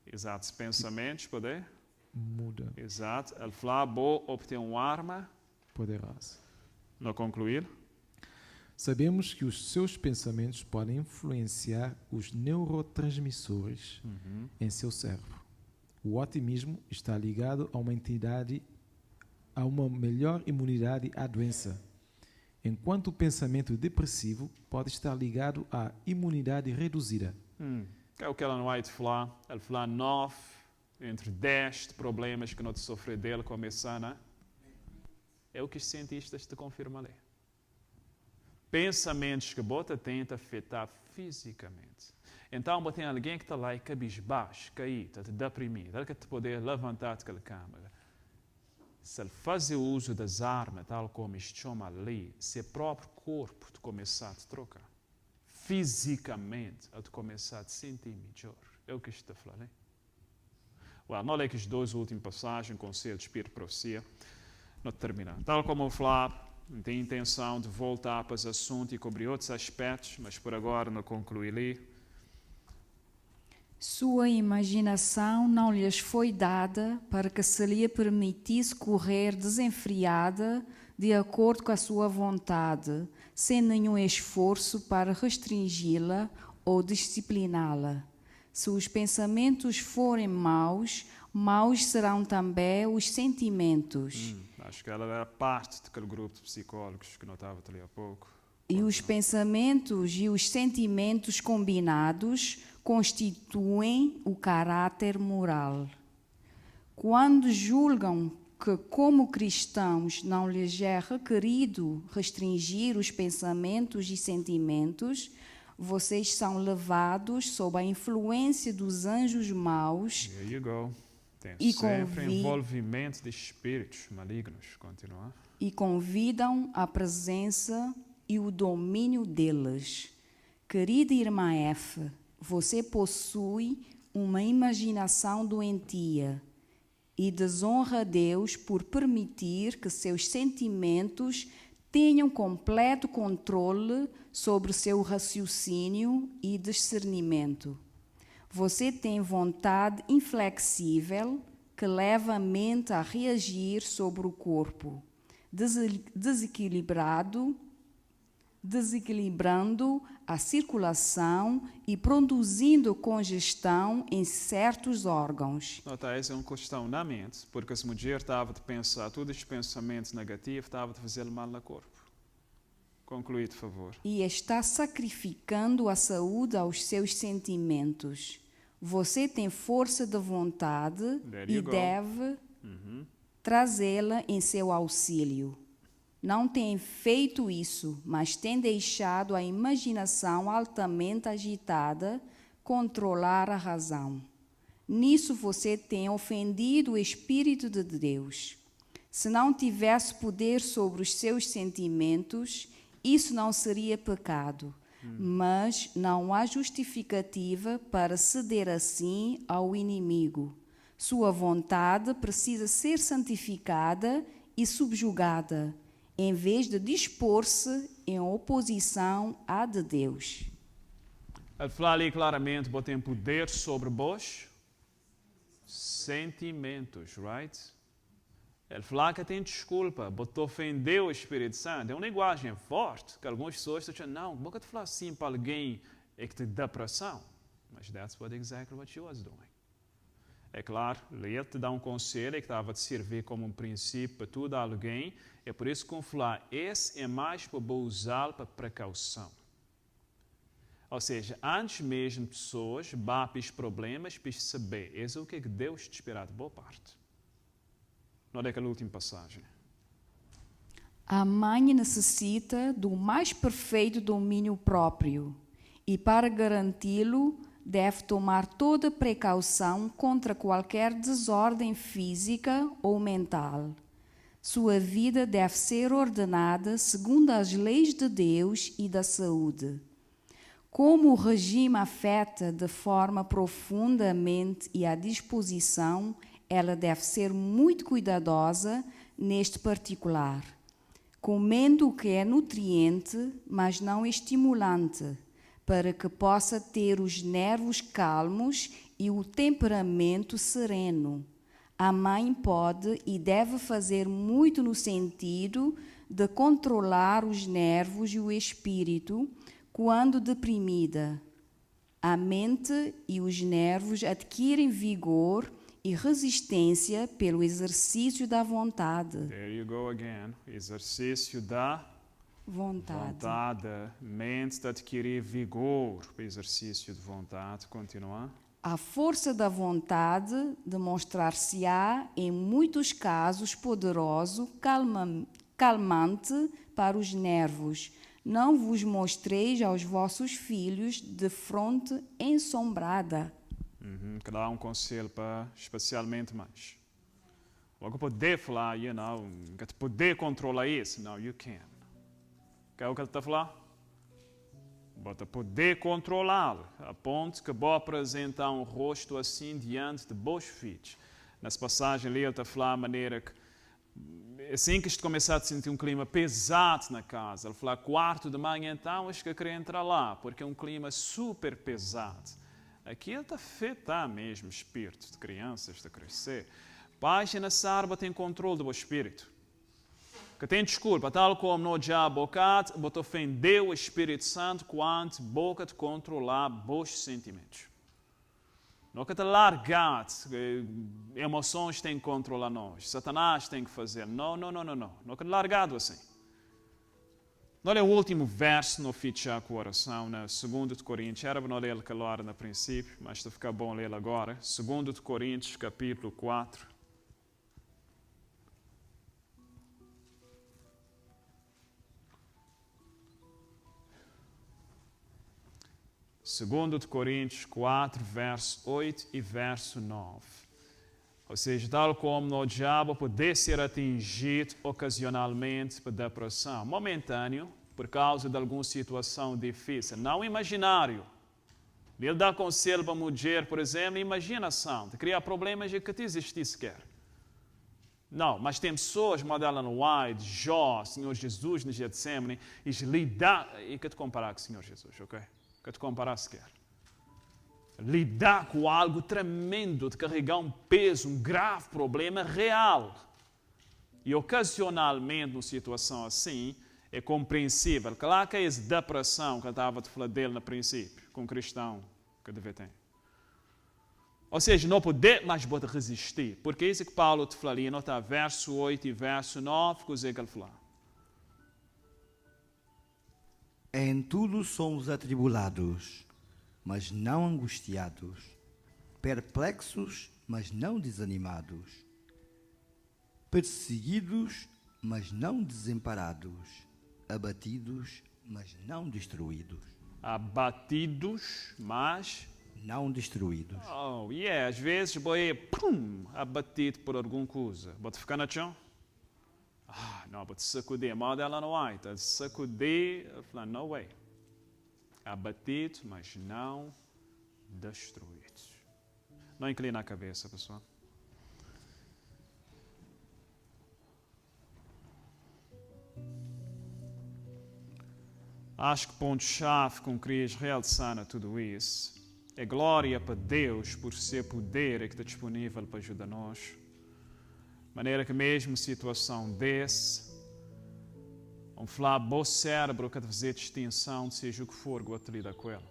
Exato, os pensamentos podem mudar. Exato, ele fala, vou obter uma arma poderosa. Não concluir? Sabemos que os seus pensamentos podem influenciar os neurotransmissores em seu cérebro. O otimismo está ligado a uma melhor imunidade à doença, enquanto o pensamento depressivo pode estar ligado à imunidade reduzida. É o que ela não vai te falar. Ele fala 9 entre 10 problemas que nós sofremos dele começando, né? É o que os cientistas te confirmam ali. Pensamentos que você tenta afetar fisicamente. Então, você tem alguém que está lá e cabisbaixo, caído, está deprimido, ele quer te poder levantar daquela câmara. Se ele fazer uso das armas, tal como isto chama ali, seu próprio corpo te começar a te trocar. Fisicamente, a te começar a te sentir melhor. É o que isto está falando. Well, não é que as duas últimas passagens, Conselho de Espírito e Profecia, não terminamos. Tal como eu falava, não tenho intenção de voltar para os assuntos e cobrir outros aspectos, mas por agora não concluí ali. Sua imaginação não lhes foi dada para que se lhe permitisse correr desenfreada de acordo com a sua vontade, sem nenhum esforço para restringi-la ou discipliná-la. Se os pensamentos forem maus, maus serão também os sentimentos. Acho que ela era parte daquele grupo de psicólogos que notava ali há pouco. E os pensamentos e os sentimentos combinados constituem o caráter moral. Quando julgam que, como cristãos, não lhes é requerido restringir os pensamentos e sentimentos, vocês são levados sob a influência dos anjos maus. There you go. Tem E sempre envolvimento de espíritos malignos. Continuar. E convidam a presença e o domínio deles. Querida irmã F, você possui uma imaginação doentia e desonra a Deus por permitir que seus sentimentos tenham completo controle sobre seu raciocínio e discernimento. Você tem vontade inflexível que leva a mente a reagir sobre o corpo, desequilibrando a circulação e produzindo congestão em certos órgãos. Nota, essa é uma questão na mente, porque se a mulher estava a pensar todos os pensamentos negativos, estava a fazer mal no corpo. Conclui, por favor. E está sacrificando a saúde aos seus sentimentos. Você tem força de vontade e deve trazê-la em seu auxílio. Não tem feito isso, mas tem deixado a imaginação altamente agitada controlar a razão. Nisso você tem ofendido o Espírito de Deus. Se não tivesse poder sobre os seus sentimentos, isso não seria pecado, mas não há justificativa para ceder assim ao inimigo. Sua vontade precisa ser santificada e subjugada, em vez de dispor-se em oposição à de Deus. Ele fala ali claramente, você tem poder sobre vos sentimentos, right? Ele fala que tem desculpa, você ofendeu o Espírito Santo. É uma linguagem forte, que algumas pessoas estão dizendo, não, como é que tu fala assim para alguém que tem depressão? Mas that's exactly what she was doing. É claro, ele te dá um conselho que estava a te servir como um princípio para tudo a alguém. É por isso que eu falar, esse é mais para usá-lo para precaução. Ou seja, antes mesmo de pessoas batem os problemas para saber, isso é o que Deus te espera de boa parte. Não é aquela última passagem. A mãe necessita do mais perfeito domínio próprio e, para garanti-lo, deve tomar toda precaução contra qualquer desordem física ou mental. Sua vida deve ser ordenada segundo as leis de Deus e da saúde. Como o regime afeta de forma profunda a mente e a disposição, ela deve ser muito cuidadosa neste particular, comendo o que é nutriente, mas não estimulante, para que possa ter os nervos calmos e o temperamento sereno. A mãe pode e deve fazer muito no sentido de controlar os nervos e o espírito quando deprimida. A mente e os nervos adquirem vigor e resistência pelo exercício da vontade. There you go again. Exercício da vontade. Mente de adquirir vigor. Exercício de vontade. Continuar. A força da vontade demonstrar-se-á, em muitos casos, poderoso, calmante para os nervos. Não vos mostreis aos vossos filhos de fronte ensombrada. Que dá conselho para especialmente mais. Logo poder falar, que poder controlar isso. Não, you can't. Que é o que ele está a falar? Bota poder controlá-lo, a ponto que vou apresentar um rosto assim diante de vossos filhos. Nessa passagem ali ele está a falar de maneira que, assim que isto começar a sentir um clima pesado na casa, ele fala 4h, então acho que eu queria entrar lá, porque é um clima super pesado. Aqui ele está a afetar mesmo o espírito de crianças, de crescer. Pais e nessa árvore tem controle do espírito. Que tem desculpa, tal como no diabo bocado, você ofendeu o Espírito Santo quando boca de controlar os sentimentos. Não que te largar, emoções têm que controlar nós, Satanás tem que fazer. Não. Não que te largado assim. Olha o último verso no fichar com a oração, na 2 Coríntios. Era para não ler aquela hora no princípio, mas está ficar bom ler agora. 2 Coríntios, capítulo 4. 2 Coríntios 4, verso 8 e verso 9. Ou seja, tal como o diabo pode ser atingido ocasionalmente por depressão, momentâneo, por causa de alguma situação difícil, não imaginário. Ele dá conselho para a mulher, por exemplo, imaginação, de criar problemas que te existem sequer. Não, mas tem pessoas, Madalena White, Jó, Senhor Jesus, no Getsemane, e lidar, e que te comparar com o Senhor Jesus, ok? Que te comparar sequer. Lidar com algo tremendo, de carregar um peso, um grave problema real. E ocasionalmente, numa situação assim, é compreensível. Claro que é essa depressão que eu estava a falar dele no princípio, com o cristão que deve ter. Ou seja, não poder, mas pode resistir. Porque é isso que Paulo te falaria, nota verso 8 e verso 9, coisa que ele fala. Em tudo somos atribulados, mas não angustiados, perplexos, mas não desanimados, perseguidos, mas não desamparados, abatidos, mas não destruídos. Abatidos, mas não destruídos. Às vezes vou abatido por alguma coisa. Vou ficar no chão? Não, vou te sacudir. Mas ela não vai. Tá sacudir, no way. Abatido, mas não destruído. Não inclina a cabeça, pessoal. Acho que o ponto-chave com que querias realçar a tudo isso é glória para Deus por ser poder que está disponível para ajudar nós. De maneira que mesmo situação desse, vamos falar, bom cérebro que fazer distinção de seja o que for, que lidar com ele.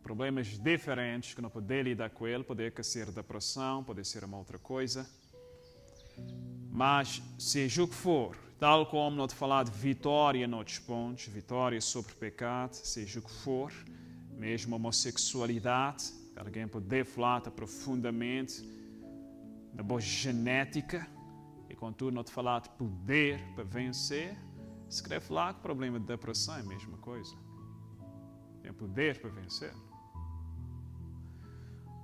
Problemas diferentes que não poder lidar com ele, poder ser depressão, poder ser uma outra coisa. Mas seja o que for, tal como não te falar de vitória noutros pontos, vitória sobre o pecado, seja o que for, mesmo a homossexualidade, alguém poder falar profundamente da boa genética, e contudo não te falar de poder para vencer, se quer falar que o problema de depressão é a mesma coisa. Tem poder para vencer.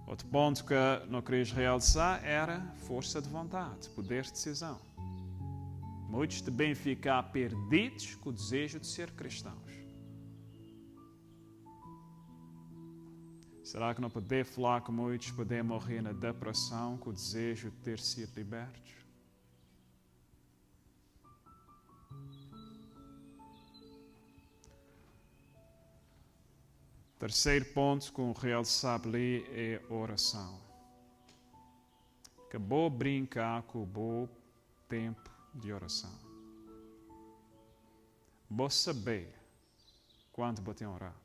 Outro ponto que não querias realçar era força de vontade, poder de decisão. Muitos devem ficar perdidos com o desejo de ser cristãos. Será que não poder falar com muitos podem morrer na depressão com o desejo de ter sido libertos? Terceiro ponto com o realçar ali é a oração. Acabou brincar com o bom tempo de oração. Vou saber quando vou ter orado.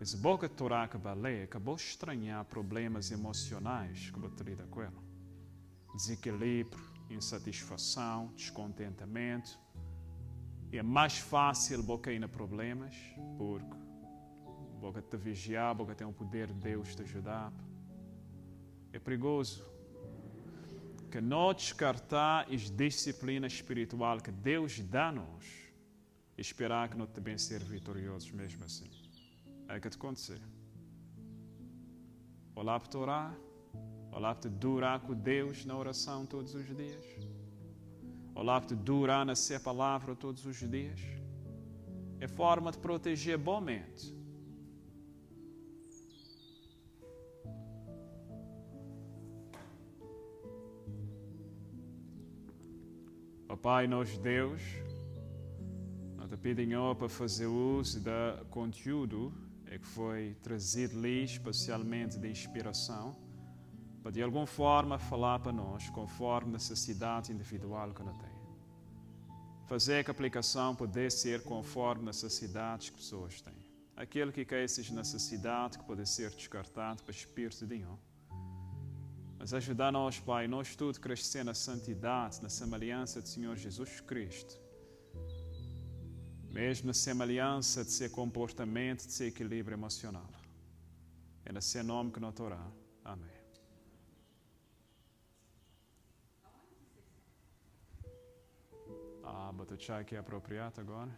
Esse boca de Torá que vai ler, acabou estranhar problemas emocionais que vou ter lidar com ela. Desequilíbrio, insatisfação, descontentamento. E é mais fácil vou cair em problemas porque boca te vigiar, boca tem o poder de Deus te ajudar. É perigoso que não descartar as disciplinas espirituais que Deus dá-nos e esperar que não também ser vitoriosos mesmo assim. É que te acontecer. Olá para te orar, olá para te durar com Deus na oração todos os dias. Olá para te durar na sua palavra todos os dias. É forma de proteger bonmente. Ó Pai, nosso Deus, nós te pedimos para fazer uso do conteúdo que foi trazido ali, especialmente de inspiração, para de alguma forma falar para nós, conforme a necessidade individual que nós temos. Fazer que a aplicação poder ser conforme as necessidades que pessoas têm. Aquele que quer essas necessidades que pode ser descartado para o Espírito de Deus. Mas ajudar nós, Pai, nós tudo crescer na santidade, na semelhança do Senhor Jesus Cristo. Mesmo na semelhança de seu comportamento, de seu equilíbrio emocional. É no seu nome que nós oramos. Amém. Bota o chá aqui apropriado agora.